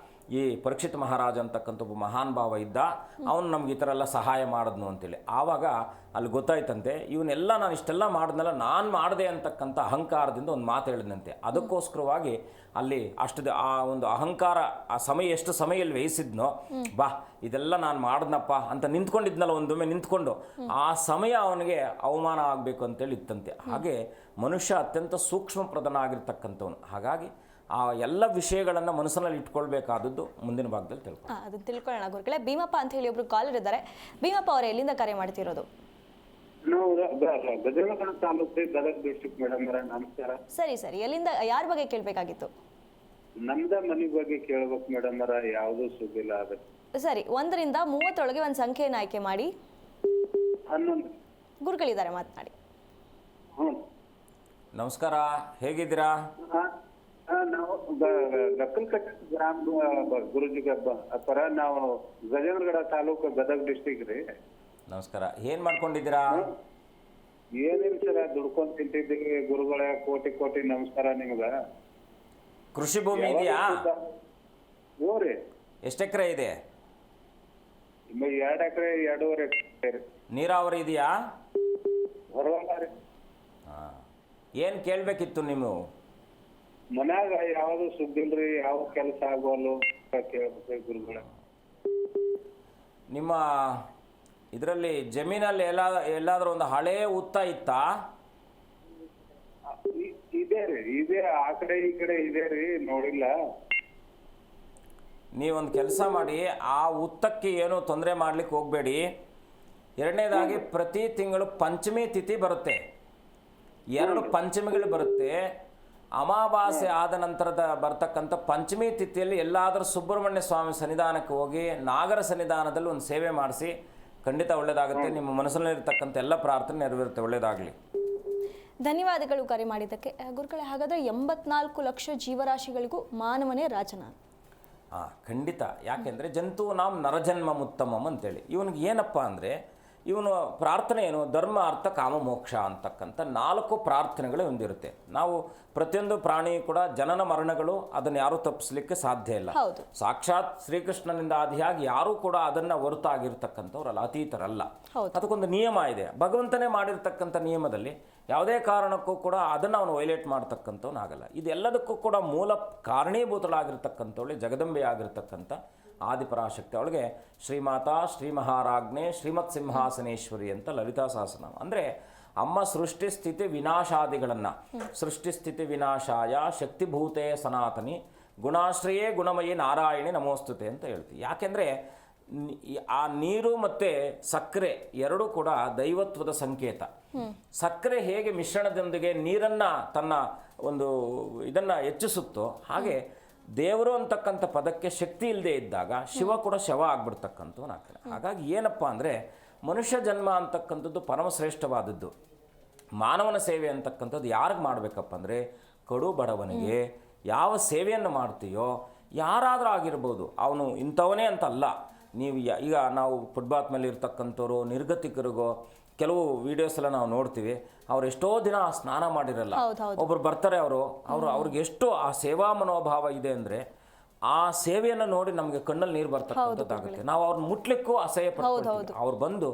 B: ಈ ಪರೀಕ್ಷಿತ ಮಹಾರಾಜ ಅಂತಕ್ಕಂಥ ಒಬ್ಬ ಮಹಾನ್ ಭಾವ ಇದ್ದ, ಅವನು ನಮ್ಗೆ ಈ ಥರ ಎಲ್ಲ ಸಹಾಯ ಮಾಡಿದ್ನು ಅಂತೇಳಿ. ಆವಾಗ ಅಲ್ಲಿ ಗೊತ್ತಾಯ್ತಂತೆ, ಇವನ್ನೆಲ್ಲ ನಾನು ಇಷ್ಟೆಲ್ಲ ಮಾಡಿದ್ನಲ್ಲ, ನಾನು ಮಾಡಿದೆ ಅಂತಕ್ಕಂಥ ಅಹಂಕಾರದಿಂದ ಒಂದು ಮಾತು ಹೇಳಿದಂತೆ. ಅದಕ್ಕೋಸ್ಕರವಾಗಿ ಅಲ್ಲಿ ಆ ಒಂದು ಅಹಂಕಾರ ಆ ಸಮಯ ಎಷ್ಟು ಸಮಯಲ್ಲಿ ವಹಿಸಿದ್ನೋ, ಬಾ ಇದೆಲ್ಲ ನಾನು ಮಾಡಿದ್ನಪ್ಪ ಅಂತ ನಿಂತ್ಕೊಂಡಿದ್ನಲ್ಲ, ಒಂದೊಮ್ಮೆ ನಿಂತ್ಕೊಂಡು ಆ ಸಮಯ ಅವನಿಗೆ ಅವಮಾನ ಆಗಬೇಕು ಅಂತೇಳಿ ಇತ್ತಂತೆ. ಹಾಗೆ ಮನುಷ್ಯ ಅತ್ಯಂತ ಸೂಕ್ಷ್ಮ ಪ್ರಧಾನ. ಹಾಗಾಗಿ ಆ ಎಲ್ಲ ವಿಷಯಗಳನ್ನು ಮನಸ್ಸಿನಲ್ಲಿ ಇಟ್ಕೊಳ್ಬೇಕಾದದ್ದು ಮುಂದಿನ ಭಾಗದಲ್ಲಿ
A: ಅದನ್ನು ತಿಳ್ಕೊಳ್ಳೋಣ ಗುರುಗಳೇ. ಭೀಮಪ್ಪ ಅಂತ ಹೇಳಿ ಒಬ್ರು ಕಾಲರ್ ಇದ್ದಾರೆ. ಭೀಮಪ್ಪ ಅವರೇ, ಎಲ್ಲಿಂದ ಕರೆ ಮಾಡ್ತಿರೋದು?
C: ನಾವು ಗದಗ ತಾಲೂಕು, ಗದಗ ಡಿಸ್ಟ್ರಿಕ್ಟ್ ಮೇಡಮ್. ನಮಸ್ಕಾರ.
A: ಸರಿ, ಎಲ್ಲಿಂದ, ಯಾರ ಬಗ್ಗೆ ಕೇಳಬೇಕಾಗಿತ್ತು?
C: ನಮ್ದ ಮನೆ ಬಗ್ಗೆ ಕೇಳ್ಬೇಕು ಮೇಡಮ್. ಯಾವ್ದು ಸುದ್ದಿಲ್ಲ ಅದಕ್ಕೆ.
A: ಸರಿ, 1 ರಿಂದ 30 ಒಂದು ಸಂಖ್ಯೆಯನ್ನು ಆಯ್ಕೆ ಮಾಡಿ.
C: 11.
A: ಗುರುಗಳಿದ್ದಾರೆ, ಮಾತನಾಡಿ.
B: ನಮಸ್ಕಾರ, ಹೇಗಿದ್ದೀರಾ?
C: ನಾವು ಗಕ್ಕಲ್ಕಟ್ಟ ಗ್ರಾಮ ಗುರುಜಿಗ ಪರ, ನಾವು ಗಜೇಂದ್ರಗಡ ತಾಲೂಕು, ಗದಗ ಡಿಸ್ಟ್ರಿಕ್ಟ್ ರೀ.
B: ನಮಸ್ಕಾರ. ಏನ್ ಮಾಡ್ಕೊಂಡಿದ್ದೀರಾ?
C: ಏನಿಲ್ಲ ಸರ್, ದುಡ್ಕೊಂಡ್ ತಿಂತಿದ್ದೀವಿ ಗುರುಗಳೇ. ಕೋಟಿ ನಮಸ್ಕಾರ ನಿಮ್ಗ.
B: ಕೃಷಿ ಭೂಮಿ ಇದೆಯಾ?
C: ಹೋರಿ.
B: ಎಷ್ಟು ಎಕರೆ ಇದೆ?
C: 2 ಎಕರೆ 2.5 ಎಕರೆ.
B: ನೀರಾವರಿ ಇದೆಯಾ?
C: ಹೊರವಲ್ಲ ರೀ.
B: ಏನು ಕೇಳಬೇಕಿತ್ತು ನೀವು?
C: ಮನ್ಯಾಗ ಯಾವುದು ಸುದ್ದಿಲ್ರಿ, ಯಾವ ಕೆಲಸ ಆಗೋಲ್ಲ ಕೇಳ್ಬೇಕು ಗುರುಗಳ.
B: ನಿಮ್ಮ ಇದರಲ್ಲಿ ಜಮೀನಲ್ಲಿ ಎಲ್ಲಾದ್ರೂ ಒಂದು ಹಳೇ ಹುತ್ತ ಇತ್ತಾ?
C: ಇದೆ ರೀ, ಇದೆ. ಆ ಕಡೆ ಈ ಕಡೆ ಇದೆ ರೀ, ನೋಡಿಲ್ಲ.
B: ನೀವೊಂದು ಕೆಲಸ ಮಾಡಿ, ಆ ಹುತ್ತಕ್ಕೆ ಏನೂ ತೊಂದರೆ ಮಾಡ್ಲಿಕ್ಕೆ ಹೋಗಬೇಡಿ. ಎರಡನೇದಾಗಿ, ಪ್ರತಿ ತಿಂಗಳು ಪಂಚಮಿ ತಿಥಿ ಬರುತ್ತೆ, 2 ಪಂಚಮಿಗಳು ಬರುತ್ತೆ. ಅಮಾವಾಸ್ಯೆ ಆದ ನಂತರದ ಬರ್ತಕ್ಕಂಥ ಪಂಚಮಿ ತಿಥಿಯಲ್ಲಿ ಎಲ್ಲಾದರೂ ಸುಬ್ರಹ್ಮಣ್ಯ ಸ್ವಾಮಿ ಸನ್ನಿಧಾನಕ್ಕೆ ಹೋಗಿ ನಾಗರ ಸನ್ನಿಧಾನದಲ್ಲಿ ಒಂದು ಸೇವೆ ಮಾಡಿಸಿ, ಖಂಡಿತ ಒಳ್ಳೆಯದಾಗುತ್ತೆ. ನಿಮ್ಮ ಮನಸ್ಸಿನಲ್ಲಿರ್ತಕ್ಕಂಥ ಎಲ್ಲ ಪ್ರಾರ್ಥನೆ ನೆರವೇರುತ್ತೆ. ಒಳ್ಳೆಯದಾಗಲಿ.
A: ಧನ್ಯವಾದಗಳು ಕರೆ ಮಾಡಿದ್ದಕ್ಕೆ. ಗುರುಗಳೇ, ಹಾಗಾದರೆ 84 ಲಕ್ಷ ಜೀವರಾಶಿಗಳಿಗೂ ಮಾನವನೇ ರಾಜನ?
B: ಖಂಡಿತ. ಯಾಕೆಂದರೆ ಜಂತು ನಾಮ್ ನರಜನ್ಮ ಮುತ್ತಮಂ ಅಂತೇಳಿ. ಇವನಿಗೆ ಏನಪ್ಪ ಅಂದರೆ, ಇವನು ಪ್ರಾರ್ಥನೆ ಏನು? ಧರ್ಮ, ಅರ್ಥ, ಕಾಮ, ಮೋಕ್ಷ ಅಂತಕ್ಕಂಥ 4 ಪ್ರಾರ್ಥನೆಗಳು ಹೊಂದಿರುತ್ತೆ. ನಾವು ಪ್ರತಿಯೊಂದು ಪ್ರಾಣಿ ಕೂಡ ಜನನ ಮರಣಗಳು ಅದನ್ನು ಯಾರೂ ತಪ್ಪಿಸ್ಲಿಕ್ಕೆ ಸಾಧ್ಯ ಇಲ್ಲ. ಸಾಕ್ಷಾತ್ ಶ್ರೀಕೃಷ್ಣನಿಂದ ಆದಿಯಾಗಿ ಯಾರೂ ಕೂಡ ಅದನ್ನು ಹೊರತಾಗಿರ್ತಕ್ಕಂಥವ್ರಲ್ಲ, ಅತೀತರಲ್ಲ. ಅದಕ್ಕೊಂದು ನಿಯಮ ಇದೆ. ಭಗವಂತನೇ ಮಾಡಿರ್ತಕ್ಕಂಥ ನಿಯಮದಲ್ಲಿ ಯಾವುದೇ ಕಾರಣಕ್ಕೂ ಕೂಡ ಅದನ್ನು ಅವನು ವೈಲೇಟ್ ಮಾಡ್ತಕ್ಕಂಥವನಾಗಲ್ಲ. ಇದೆಲ್ಲದಕ್ಕೂ ಕೂಡ ಮೂಲ ಕಾರಣೀಭೂತಳಾಗಿರ್ತಕ್ಕಂಥವಳೆ ಜಗದಂಬೆ ಆಗಿರ್ತಕ್ಕಂಥ ಆದಿಪರಾಶಕ್ತಿ. ಅವಳಿಗೆ ಶ್ರೀಮಾತಾ ಶ್ರೀ ಮಹಾರಾಜ್ಞೆ ಶ್ರೀಮತ್ ಸಿಂಹಾಸನೇಶ್ವರಿ ಅಂತ ಲಲಿತಾ ಸಹಸ್ರನಾಮ. ಅಂದರೆ ಅಮ್ಮ ಸೃಷ್ಟಿ ಸ್ಥಿತಿ ವಿನಾಶಾದಿಗಳನ್ನು, ಸೃಷ್ಟಿ ಸ್ಥಿತಿ ವಿನಾಶಾಯ ಶಕ್ತಿಭೂತೆ ಸನಾತನಿ ಗುಣಾಶ್ರಯೇ ಗುಣಮಯಿ ನಾರಾಯಣಿ ನಮೋಸ್ತುತೆ ಅಂತ ಹೇಳ್ತೀವಿ. ಯಾಕೆಂದರೆ ಆ ನೀರು ಮತ್ತು ಸಕ್ಕರೆ ಎರಡೂ ಕೂಡ ದೈವತ್ವದ ಸಂಕೇತ. ಸಕ್ಕರೆ ಹೇಗೆ ಮಿಶ್ರಣದೊಂದಿಗೆ ನೀರನ್ನು ತನ್ನ ಒಂದು ಇದನ್ನು ಹೆಚ್ಚಿಸುತ್ತೋ, ಹಾಗೆ ದೇವರು ಅಂತಕ್ಕಂಥ ಪದಕ್ಕೆ ಶಕ್ತಿ ಇಲ್ಲದೆ ಇದ್ದಾಗ ಶಿವ ಕೂಡ ಶವ ಆಗ್ಬಿಡ್ತಕ್ಕಂಥವನಾಗ್ತಾನೆ. ಹಾಗಾಗಿ ಏನಪ್ಪ ಅಂದರೆ, ಮನುಷ್ಯ ಜನ್ಮ ಅಂತಕ್ಕಂಥದ್ದು ಪರಮಶ್ರೇಷ್ಠವಾದದ್ದು. ಮಾನವನ ಸೇವೆ ಅಂತಕ್ಕಂಥದ್ದು ಯಾರಿಗೆ ಮಾಡಬೇಕಪ್ಪ ಅಂದರೆ, ಕಡು ಬಡವನಿಗೆ ಯಾವ ಸೇವೆಯನ್ನು ಮಾಡ್ತೀಯೋ, ಯಾರಾದರೂ ಆಗಿರ್ಬೋದು, ಅವನು ಇಂಥವನೇ ಅಂತಲ್ಲ. ನೀವು ಈಗ ನಾವು ಫುಟ್ಪಾತ್ ಮೇಲೆ ಇರ್ತಕ್ಕಂಥವ್ರು, ನಿರ್ಗತಿಕರಿಗೋ ಕೆಲವು ವೀಡಿಯೋಸ್ ಎಲ್ಲ ನಾವು ನೋಡ್ತೀವಿ, ಅವ್ರು ಎಷ್ಟೋ ದಿನ ಸ್ನಾನ ಮಾಡಿರಲ್ಲ. ಒಬ್ರು ಬರ್ತಾರೆ, ಅವ್ರಿಗೆ ಎಷ್ಟು ಆ ಸೇವಾ ಮನೋಭಾವ ಇದೆ ಅಂದರೆ, ಆ ಸೇವೆಯನ್ನು ನೋಡಿ ನಮಗೆ ಕಣ್ಣಲ್ಲಿ ನೀರು ಬರ್ತಕ್ಕಂಥದ್ದಾಗುತ್ತೆ. ನಾವು ಅವ್ರನ್ನ ಮುಟ್ಲಿಕ್ಕೂ ಅಸಹ್ಯ ಪಡ್ತೀವಿ. ಅವ್ರು ಬಂದು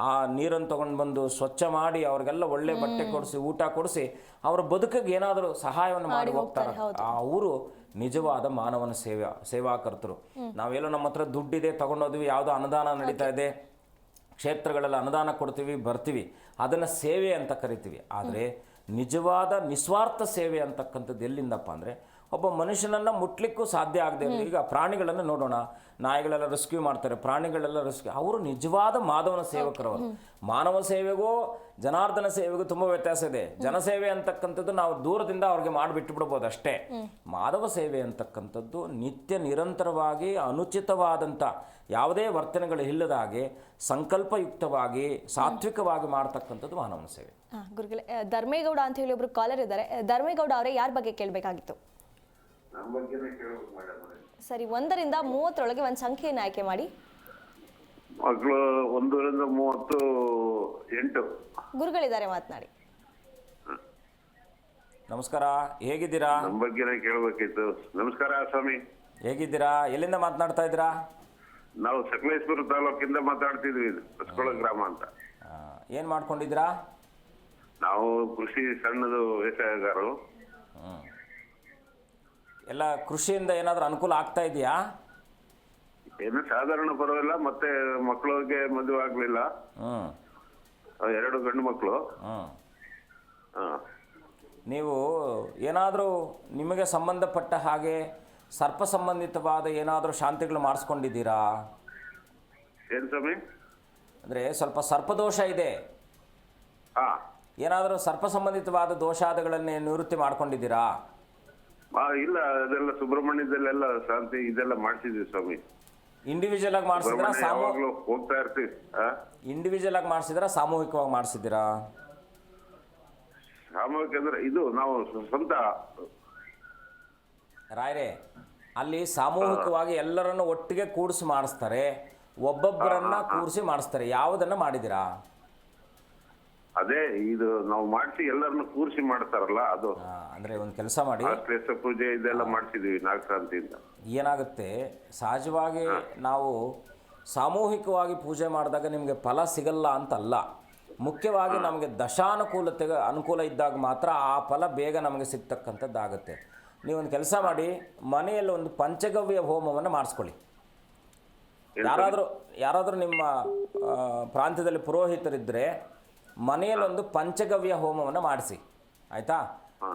B: ಆ ನೀರನ್ನು ತೊಗೊಂಡು ಬಂದು ಸ್ವಚ್ಛ ಮಾಡಿ ಅವ್ರಿಗೆಲ್ಲ ಒಳ್ಳೆ ಬಟ್ಟೆ ಕೊಡಿಸಿ, ಊಟ ಕೊಡಿಸಿ, ಅವ್ರ ಬದುಕಿಗೆ ಏನಾದರೂ ಸಹಾಯವನ್ನು ಮಾಡಿ ಹೋಗ್ತಾರೆ. ಅವರು ನಿಜವಾದ ಮಾನವನ ಸೇವಾಕರ್ತರು. ನಾವೆಲ್ಲೋ ನಮ್ಮ ಹತ್ರ ದುಡ್ಡಿದೆ ತಗೊಂಡೋದ್ವಿ, ಯಾವುದೋ ಅನುದಾನ ನಡೀತಾ ಇದೆ, ಕ್ಷೇತ್ರಗಳೆಲ್ಲ ಅನುದಾನ ಕೊಡ್ತೀವಿ, ಬರ್ತೀವಿ, ಅದನ್ನು ಸೇವೆ ಅಂತ ಕರಿತೀವಿ. ಆದರೆ ನಿಜವಾದ ನಿಸ್ವಾರ್ಥ ಸೇವೆ ಅಂತಕ್ಕಂಥದ್ದು ಎಲ್ಲಿಂದಪ್ಪ ಅಂದರೆ, ಒಬ್ಬ ಮನುಷ್ಯನನ್ನು ಮುಟ್ಲಿಕ್ಕೂ ಸಾಧ್ಯ ಆಗದೆ ಇರೋದು. ಈಗ ಪ್ರಾಣಿಗಳನ್ನು ನೋಡೋಣ, ನಾಯಿಗಳೆಲ್ಲ ರೆಸ್ಕ್ಯೂ ಮಾಡ್ತಾರೆ, ಪ್ರಾಣಿಗಳೆಲ್ಲ ರೆಸ್ಕ್ಯೂ, ಅವರು ನಿಜವಾದ ಮಾಧವನ ಸೇವಕರವರು. ಮಾನವ ಸೇವೆಗೂ ಜನಾರ್ದನ ಸೇವೆಗೂ ತುಂಬ ವ್ಯತ್ಯಾಸ ಇದೆ. ಜನಸೇವೆ ಅಂತಕ್ಕಂಥದ್ದು ನಾವು ದೂರದಿಂದ ಅವ್ರಿಗೆ ಮಾಡಿಬಿಟ್ಟು ಅಷ್ಟೇ. ಮಾಧವ ಸೇವೆ ಅಂತಕ್ಕಂಥದ್ದು ನಿತ್ಯ ನಿರಂತರವಾಗಿ ಅನುಚಿತವಾದಂಥ ಯಾವುದೇ ವರ್ತನೆಗಳು ಇಲ್ಲದ ಹಾಗೆ ಸಂಕಲ್ಪಯುಕ್ತವಾಗಿ ಸಾತ್ವಿಕವಾಗಿ ಮಾಡ್ತಕ್ಕಂಥದ್ದು ಮಾನವನ ಸೇವೆ.
A: ಗುರುಗಳೇ, ಧರ್ಮೇಗೌಡ ಅಂತ ಹೇಳಿ ಒಬ್ರು ಕಾಲರ್ ಇದ್ದಾರೆ. ಧರ್ಮೇಗೌಡ ಅವರೇ, ಯಾರ ಬಗ್ಗೆ ಕೇಳಬೇಕಾಗಿತ್ತು? ಸರಿ, 1 ರಿಂದ 30 ಒಂದು ಸಂಖ್ಯೆಯನ್ನು ಆಯ್ಕೆ ಮಾಡಿ.
D: ಮಕ್ಕಳು 1 ರಿಂದ 38.
A: ಗುರುಗಳಿದ್ದಾರೆ, ಮಾತನಾಡಿ.
B: ನಮಸ್ಕಾರ, ಹೇಗಿದ್ದೀರಾ?
D: ನಮ್ಮ ಬಗ್ಗೆನೇ ಕೇಳಬೇಕಿತ್ತು. ನಮಸ್ಕಾರ ಸ್ವಾಮಿ,
B: ಹೇಗಿದ್ದೀರಾ? ಎಲ್ಲಿಂದ ಮಾತನಾಡ್ತಾ ಇದ್ದೀರಾ?
D: ನಾವು ಸಕಲೇಶ್ಪುರ ತಾಲೂಕಿಂದ ಮಾತಾಡ್ತಿದ್ವಿ, ಹೊಸಕೊಳ ಗ್ರಾಮ ಅಂತ.
B: ಏನು ಮಾಡ್ಕೊಂಡಿದ್ದೀರಾ?
D: ನಾವು ಕೃಷಿ ಸಣ್ಣದು ವ್ಯವಸಾಯಗಾರರು.
B: ಎಲ್ಲ ಕೃಷಿಯಿಂದ ಏನಾದರೂ ಅನುಕೂಲ ಆಗ್ತಾ ಇದೆಯಾ?
D: ಏನು ಸಾಧಾರಣ ಪರವಾಗಿಲ್ಲ. ಮತ್ತೆ ಮಕ್ಕಳಿಗೆ ಮದುವೆ ಆಗ್ಲಿಲ್ಲ, 2 ಗಂಡು ಮಕ್ಕಳು.
B: ನೀವು ಏನಾದರೂ ನಿಮಗೆ ಸಂಬಂಧಪಟ್ಟ ಹಾಗೆ ಸರ್ಪ ಸಂಬಂಧಿತವಾದ ಏನಾದರೂ ಶಾಂತಿಗಳು ಮಾಡಿಸ್ಕೊಂಡಿದ್ದೀರಾ?
D: ಏನು ಸ್ವಾಮಿ?
B: ಅಂದರೆ ಸ್ವಲ್ಪ ಸರ್ಪದೋಷ ಇದೆ, ಏನಾದರೂ ಸರ್ಪ ಸಂಬಂಧಿತವಾದ ದೋಷಾದಗಳನ್ನೇ ನಿವೃತ್ತಿ ಮಾಡ್ಕೊಂಡಿದ್ದೀರಾ?
D: ಇಲ್ಲ, ಅದೆಲ್ಲ ಸುಬ್ರಹ್ಮಣ್ಯದಲ್ಲೆಲ್ಲ ಶಾಂತಿ ಇದೆಲ್ಲ ಮಾಡ್ಸಿದ್ವಿ ಸ್ವಾಮಿ.
B: ಇಂಡಿವಿಜುವಲ್ ಆಗಿ ಮಾಡಿಸಿದ್ರಾ?
D: ಹೋಗ್ತಾ ಇರ್ತೀವಿ.
B: ಇಂಡಿವಿಜುವಲ್ ಆಗಿ ಮಾಡಿಸಿದ್ರಾ, ಸಾಮೂಹಿಕವಾಗಿ ಮಾಡಿಸಿದ್ದೀರಾ?
D: ಸಾಮೂಹಿಕ ಅಂದ್ರೆ ಇದು ನಾವು ಸ್ವಂತ.
B: ರಾಯರೇ, ಅಲ್ಲಿ ಸಾಮೂಹಿಕವಾಗಿ ಎಲ್ಲರನ್ನು ಒಟ್ಟಿಗೆ ಕೂಡಿಸಿ ಮಾಡಿಸ್ತಾರೆ, ಒಬ್ಬೊಬ್ಬರನ್ನ ಕೂರಿಸಿ ಮಾಡಿಸ್ತಾರೆ. ಯಾವುದನ್ನ ಮಾಡಿದ್ದೀರಾ?
D: ಅದೇ ಇದು ನಾವು ಮಾಡಿಸಿ ಎಲ್ಲರನ್ನು ಕೂರಿಸಿ ಮಾಡ್ತಾರಲ್ಲ ಅದು.
B: ಅಂದ್ರೆ ಒಂದು ಕೆಲಸ ಮಾಡಿ,
D: ಪೂಜೆ ಇದೆಲ್ಲ ಮಾಡಿಸಿದ್ವಿ ನಾಗಕ್ರಾಂತಿಯಿಂದ.
B: ಏನಾಗುತ್ತೆ, ಸಹಜವಾಗಿ ನಾವು ಸಾಮೂಹಿಕವಾಗಿ ಪೂಜೆ ಮಾಡಿದಾಗ ನಿಮಗೆ ಫಲ ಸಿಗಲ್ಲ ಅಂತಲ್ಲ. ಮುಖ್ಯವಾಗಿ ನಮಗೆ ದಶಾನುಕೂಲತೆಗೆ ಅನುಕೂಲ ಇದ್ದಾಗ ಮಾತ್ರ ಆ ಫಲ ಬೇಗ ನಮಗೆ ಸಿಗ್ತಕ್ಕಂಥದ್ದಾಗುತ್ತೆ. ನೀವೊಂದು ಕೆಲಸ ಮಾಡಿ, ಮನೆಯಲ್ಲಿ ಒಂದು ಪಂಚಗವ್ಯ ಹೋಮವನ್ನು ಮಾಡಿಸ್ಕೊಳ್ಳಿ. ಯಾರಾದರೂ ನಿಮ್ಮ ಪ್ರಾಂತ್ಯದಲ್ಲಿ ಪುರೋಹಿತರಿದ್ದರೆ ಮನೆಯಲ್ಲೊಂದು ಪಂಚಗವ್ಯ ಹೋಮವನ್ನು ಮಾಡಿಸಿ, ಆಯಿತಾ?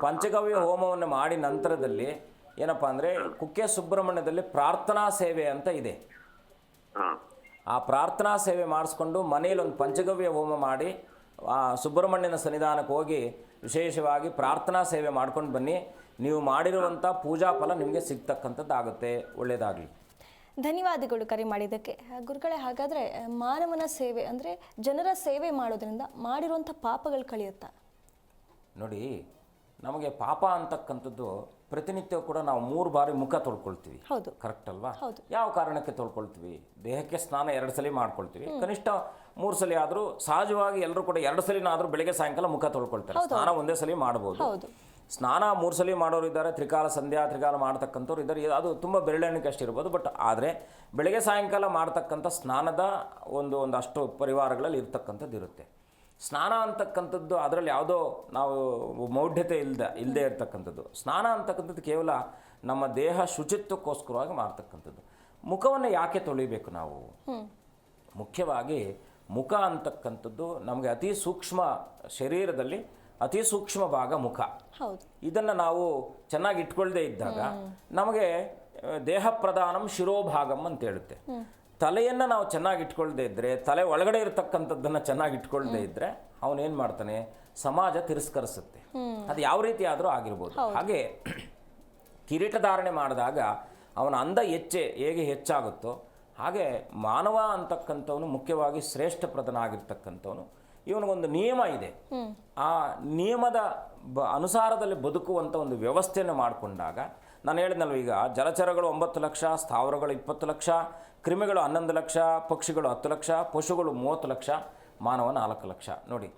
B: ಪಂಚಗವ್ಯ ಹೋಮವನ್ನು ಮಾಡಿ ನಂತರದಲ್ಲಿ ಏನಪ್ಪ ಅಂದರೆ, ಕುಕ್ಕೆ ಸುಬ್ರಹ್ಮಣ್ಯದಲ್ಲಿ ಪ್ರಾರ್ಥನಾ ಸೇವೆ ಅಂತ ಇದೆ. ಆ ಪ್ರಾರ್ಥನಾ ಸೇವೆ ಮಾಡಿಸ್ಕೊಂಡು ಮನೆಯಲ್ಲಿ ಒಂದು ಪಂಚಗವ್ಯ ಹೋಮ ಮಾಡಿ ಆ ಸುಬ್ರಹ್ಮಣ್ಯನ ಸನ್ನಿಧಾನಕ್ಕೆ ಹೋಗಿ ವಿಶೇಷವಾಗಿ ಪ್ರಾರ್ಥನಾ ಸೇವೆ ಮಾಡ್ಕೊಂಡು ಬನ್ನಿ. ನೀವು ಮಾಡಿರುವಂಥ ಪೂಜಾ ಫಲ ನಿಮಗೆ ಸಿಗ್ತಕ್ಕಂಥದ್ದಾಗುತ್ತೆ. ಒಳ್ಳೆಯದಾಗಲಿ.
A: ಧನ್ಯವಾದಗಳು ಕರೆ ಮಾಡಿದ್ದಕ್ಕೆ. ಗುರುಗಳೇ, ಹಾಗಾದರೆ ಮಾನವನ ಸೇವೆ ಅಂದರೆ ಜನರ ಸೇವೆ ಮಾಡೋದ್ರಿಂದ ಮಾಡಿರುವಂಥ ಪಾಪಗಳು ಕಳೆಯುತ್ತಾ?
B: ನೋಡಿ, ನಮಗೆ ಪಾಪ ಅಂತಕ್ಕಂಥದ್ದು ಪ್ರತಿನಿತ್ಯ ಕೂಡ ನಾವು 3 ಬಾರಿ ಮುಖ ತೊಳ್ಕೊಳ್ತೀವಿ.
A: ಹೌದು,
B: ಕರೆಕ್ಟ್ ಅಲ್ವಾ?
A: ಹೌದು.
B: ಯಾವ ಕಾರಣಕ್ಕೆ ತೊಳ್ಕೊಳ್ತೀವಿ? ದೇಹಕ್ಕೆ ಸ್ನಾನ 2 ಸಲ ಮಾಡ್ಕೊಳ್ತೀವಿ, ಕನಿಷ್ಠ 3 ಸಲ ಆದರೂ. ಸಹಜವಾಗಿ ಎಲ್ಲರೂ ಕೂಡ 2 ಸಲಿನಾದರೂ ಬೆಳಗ್ಗೆ ಸಾಯಂಕಾಲ ಮುಖ ತೊಳ್ಕೊಳ್ತಾರೆ. ಸ್ನಾನ ಒಂದೇ ಸಲ ಮಾಡ್ಬೋದು. ಸ್ನಾನ 3 ಸಲ ಮಾಡೋರು ಇದ್ದಾರೆ, ತ್ರಿಕಾಲ ಸಂಧ್ಯಾ ತ್ರಿಕಾಲ ಮಾಡ್ತಕ್ಕಂಥವ್ರು ಇದ್ದಾರೆ. ಅದು ತುಂಬ ಬೆರಳೆಣಿಕೆ ಅಷ್ಟು ಇರ್ಬೋದು. ಬಟ್ ಆದರೆ ಬೆಳಗ್ಗೆ ಸಾಯಂಕಾಲ ಮಾಡ್ತಕ್ಕಂಥ ಸ್ನಾನದ ಒಂದಷ್ಟು ಪರಿವಾರಗಳಲ್ಲಿ ಇರ್ತಕ್ಕಂಥದ್ದು ಇರುತ್ತೆ. ಸ್ನಾನ ಅಂತಕ್ಕಂಥದ್ದು ಅದರಲ್ಲಿ ಯಾವುದೋ ನಾವು ಮೌಢ್ಯತೆ ಇಲ್ಲದೆ ಇರ್ತಕ್ಕಂಥದ್ದು. ಸ್ನಾನ ಅಂತಕ್ಕಂಥದ್ದು ಕೇವಲ ನಮ್ಮ ದೇಹ ಶುಚಿತ್ವಕ್ಕೋಸ್ಕರವಾಗಿ ಮಾಡ್ತಕ್ಕಂಥದ್ದು. ಮುಖವನ್ನು ಯಾಕೆ ತೊಳಿಬೇಕು ನಾವು? ಮುಖ್ಯವಾಗಿ ಮುಖ ಅಂತಕ್ಕಂಥದ್ದು ನಮಗೆ ಅತಿ ಸೂಕ್ಷ್ಮ, ಶರೀರದಲ್ಲಿ ಅತಿ ಸೂಕ್ಷ್ಮ ಭಾಗ ಮುಖ. ಇದನ್ನು ನಾವು ಚೆನ್ನಾಗಿ ಇಟ್ಕೊಳ್ಳದೆ ಇದ್ದಾಗ ನಮಗೆ ದೇಹ ಪ್ರಧಾನಂ ಶಿರೋಭಾಗಂ ಅಂತ ಹೇಳುತ್ತೆ. ತಲೆಯನ್ನು ನಾವು ಚೆನ್ನಾಗಿ ಇಟ್ಕೊಳ್ಳದೆ ಇದ್ದರೆ, ತಲೆ ಒಳಗಡೆ ಇರತಕ್ಕಂಥದ್ದನ್ನು ಚೆನ್ನಾಗಿ ಇಟ್ಕೊಳ್ಳದೆ ಇದ್ದರೆ ಅವನೇನು ಮಾಡ್ತಾನೆ, ಸಮಾಜ ತಿರಸ್ಕರಿಸುತ್ತೆ. ಅದು ಯಾವ ರೀತಿ ಆದರೂ ಆಗಿರ್ಬೋದು. ಹಾಗೆ ಕಿರೀಟ ಧಾರಣೆ ಮಾಡಿದಾಗ ಅವನ ಅಂದ ಹೇಗೆ ಹೆಚ್ಚಾಗುತ್ತೋ ಹಾಗೆ ಮಾನವ ಅಂತಕ್ಕಂಥವನು ಮುಖ್ಯವಾಗಿ ಶ್ರೇಷ್ಠ ಪ್ರಧಾನಾಗಿರ್ತಕ್ಕಂಥವನು, ಇವನಿಗೊಂದು ನಿಯಮ ಇದೆ. ಆ ನಿಯಮದ ಅನುಸಾರದಲ್ಲಿ ಬದುಕುವಂಥ ಒಂದು ವ್ಯವಸ್ಥೆಯನ್ನು ಮಾಡಿಕೊಂಡಾಗ, ನಾನು ಹೇಳಿದ್ನಲ್ವ ಈಗ ಜಲಚರಗಳು 9 ಲಕ್ಷ, ಸ್ಥಾವರಗಳು 20 ಲಕ್ಷ, ಕ್ರಿಮಿಗಳು 11 ಲಕ್ಷ, ಪಕ್ಷಿಗಳು 10 ಲಕ್ಷ, ಪಶುಗಳು 30 ಲಕ್ಷ, ಮಾನವ 4 ಲಕ್ಷ. ನೋಡಿ,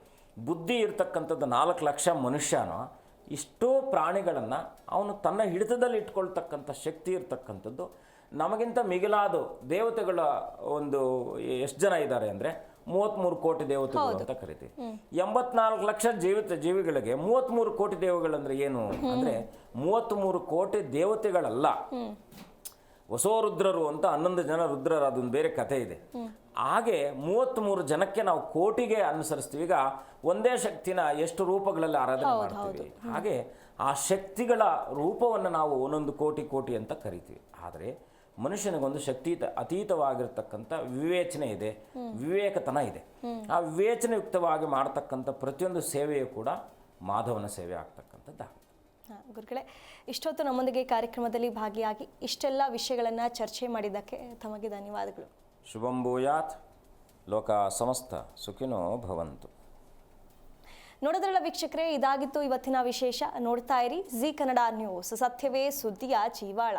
B: ಬುದ್ಧಿ ಇರ್ತಕ್ಕಂಥದ್ದು 4 ಲಕ್ಷ ಮನುಷ್ಯನೋ ಇಷ್ಟೋ ಪ್ರಾಣಿಗಳನ್ನು ಅವನು ತನ್ನ ಹಿಡಿತದಲ್ಲಿ ಇಟ್ಕೊಳ್ತಕ್ಕಂಥ ಶಕ್ತಿ ಇರ್ತಕ್ಕಂಥದ್ದು. ನಮಗಿಂತ ಮಿಗಿಲಾದ ದೇವತೆಗಳ ಒಂದು ಎಷ್ಟು ಜನ ಇದ್ದಾರೆ ಅಂದರೆ 33 ಕೋಟಿ ದೇವತೆಗಳು ಅಂತ ಕರಿತೀವಿ. 84 ಲಕ್ಷ ಜೀವಿಗಳಿಗೆ 33 ಕೋಟಿ ದೇವಗಳಂದ್ರೆ ಏನು ಅಂದರೆ 33 ಕೋಟಿ ದೇವತೆಗಳಲ್ಲ, ಹೊಸೋ ರುದ್ರರು ಅಂತ 11 ಜನ ರುದ್ರರು, ಅದೊಂದು ಬೇರೆ ಕಥೆ ಇದೆ. ಹಾಗೆ 33 ಜನಕ್ಕೆ ನಾವು ಕೋಟಿಗೆ ಅನುಸರಿಸ್ತೀವಿ. ಈಗ ಒಂದೇ ಶಕ್ತಿನ ಎಷ್ಟು ರೂಪಗಳಲ್ಲಿ ಆರಾಧನೆ ಮಾಡ್ತೀವಿ, ಹಾಗೆ ಆ ಶಕ್ತಿಗಳ ರೂಪವನ್ನು ನಾವು ಒಂದೊಂದು ಕೋಟಿ ಅಂತ ಕರಿತೀವಿ. ಆದರೆ ಮನುಷ್ಯನಿಗೊಂದು ಶಕ್ತಿ ಅತೀತವಾಗಿರ್ತಕ್ಕಂಥ ವಿವೇಚನೆ ಇದೆ, ವಿವೇಕತನ ಇದೆ. ಆ ವಿವೇಚನೆಯುಕ್ತವಾಗಿ ಮಾಡ್ತಕ್ಕಂಥ ಪ್ರತಿಯೊಂದು ಸೇವೆಯೂ ಕೂಡ ಮಾಧವನ ಸೇವೆ ಆಗ್ತಕ್ಕಂಥದ್ದು.
A: ಗುರುಗಳೇ, ಇಷ್ಟೊತ್ತು ನಮ್ಮೊಂದಿಗೆ ಕಾರ್ಯಕ್ರಮದಲ್ಲಿ ಭಾಗಿಯಾಗಿ ಇಷ್ಟೆಲ್ಲ ವಿಷಯಗಳನ್ನು ಚರ್ಚೆ ಮಾಡಿದ್ದಕ್ಕೆ ತಮಗೆ ಧನ್ಯವಾದಗಳು.
B: ಶುಭಂ ಭೂಯಾತ್, ಲೋಕ ಸಮಸ್ತ ಸುಖಿನೋ ಭವಂತು.
A: ನೋಡಿದ್ರಲ್ಲ ವೀಕ್ಷಕರೇ, ಇದಾಗಿತ್ತು ಇವತ್ತಿನ ವಿಶೇಷ. ನೋಡ್ತಾ ಇರಿ ಜಿ ಕನ್ನಡ ನ್ಯೂಸ್, ಸತ್ಯವೇ ಸುದ್ದಿಯ ಜೀವಾಳ.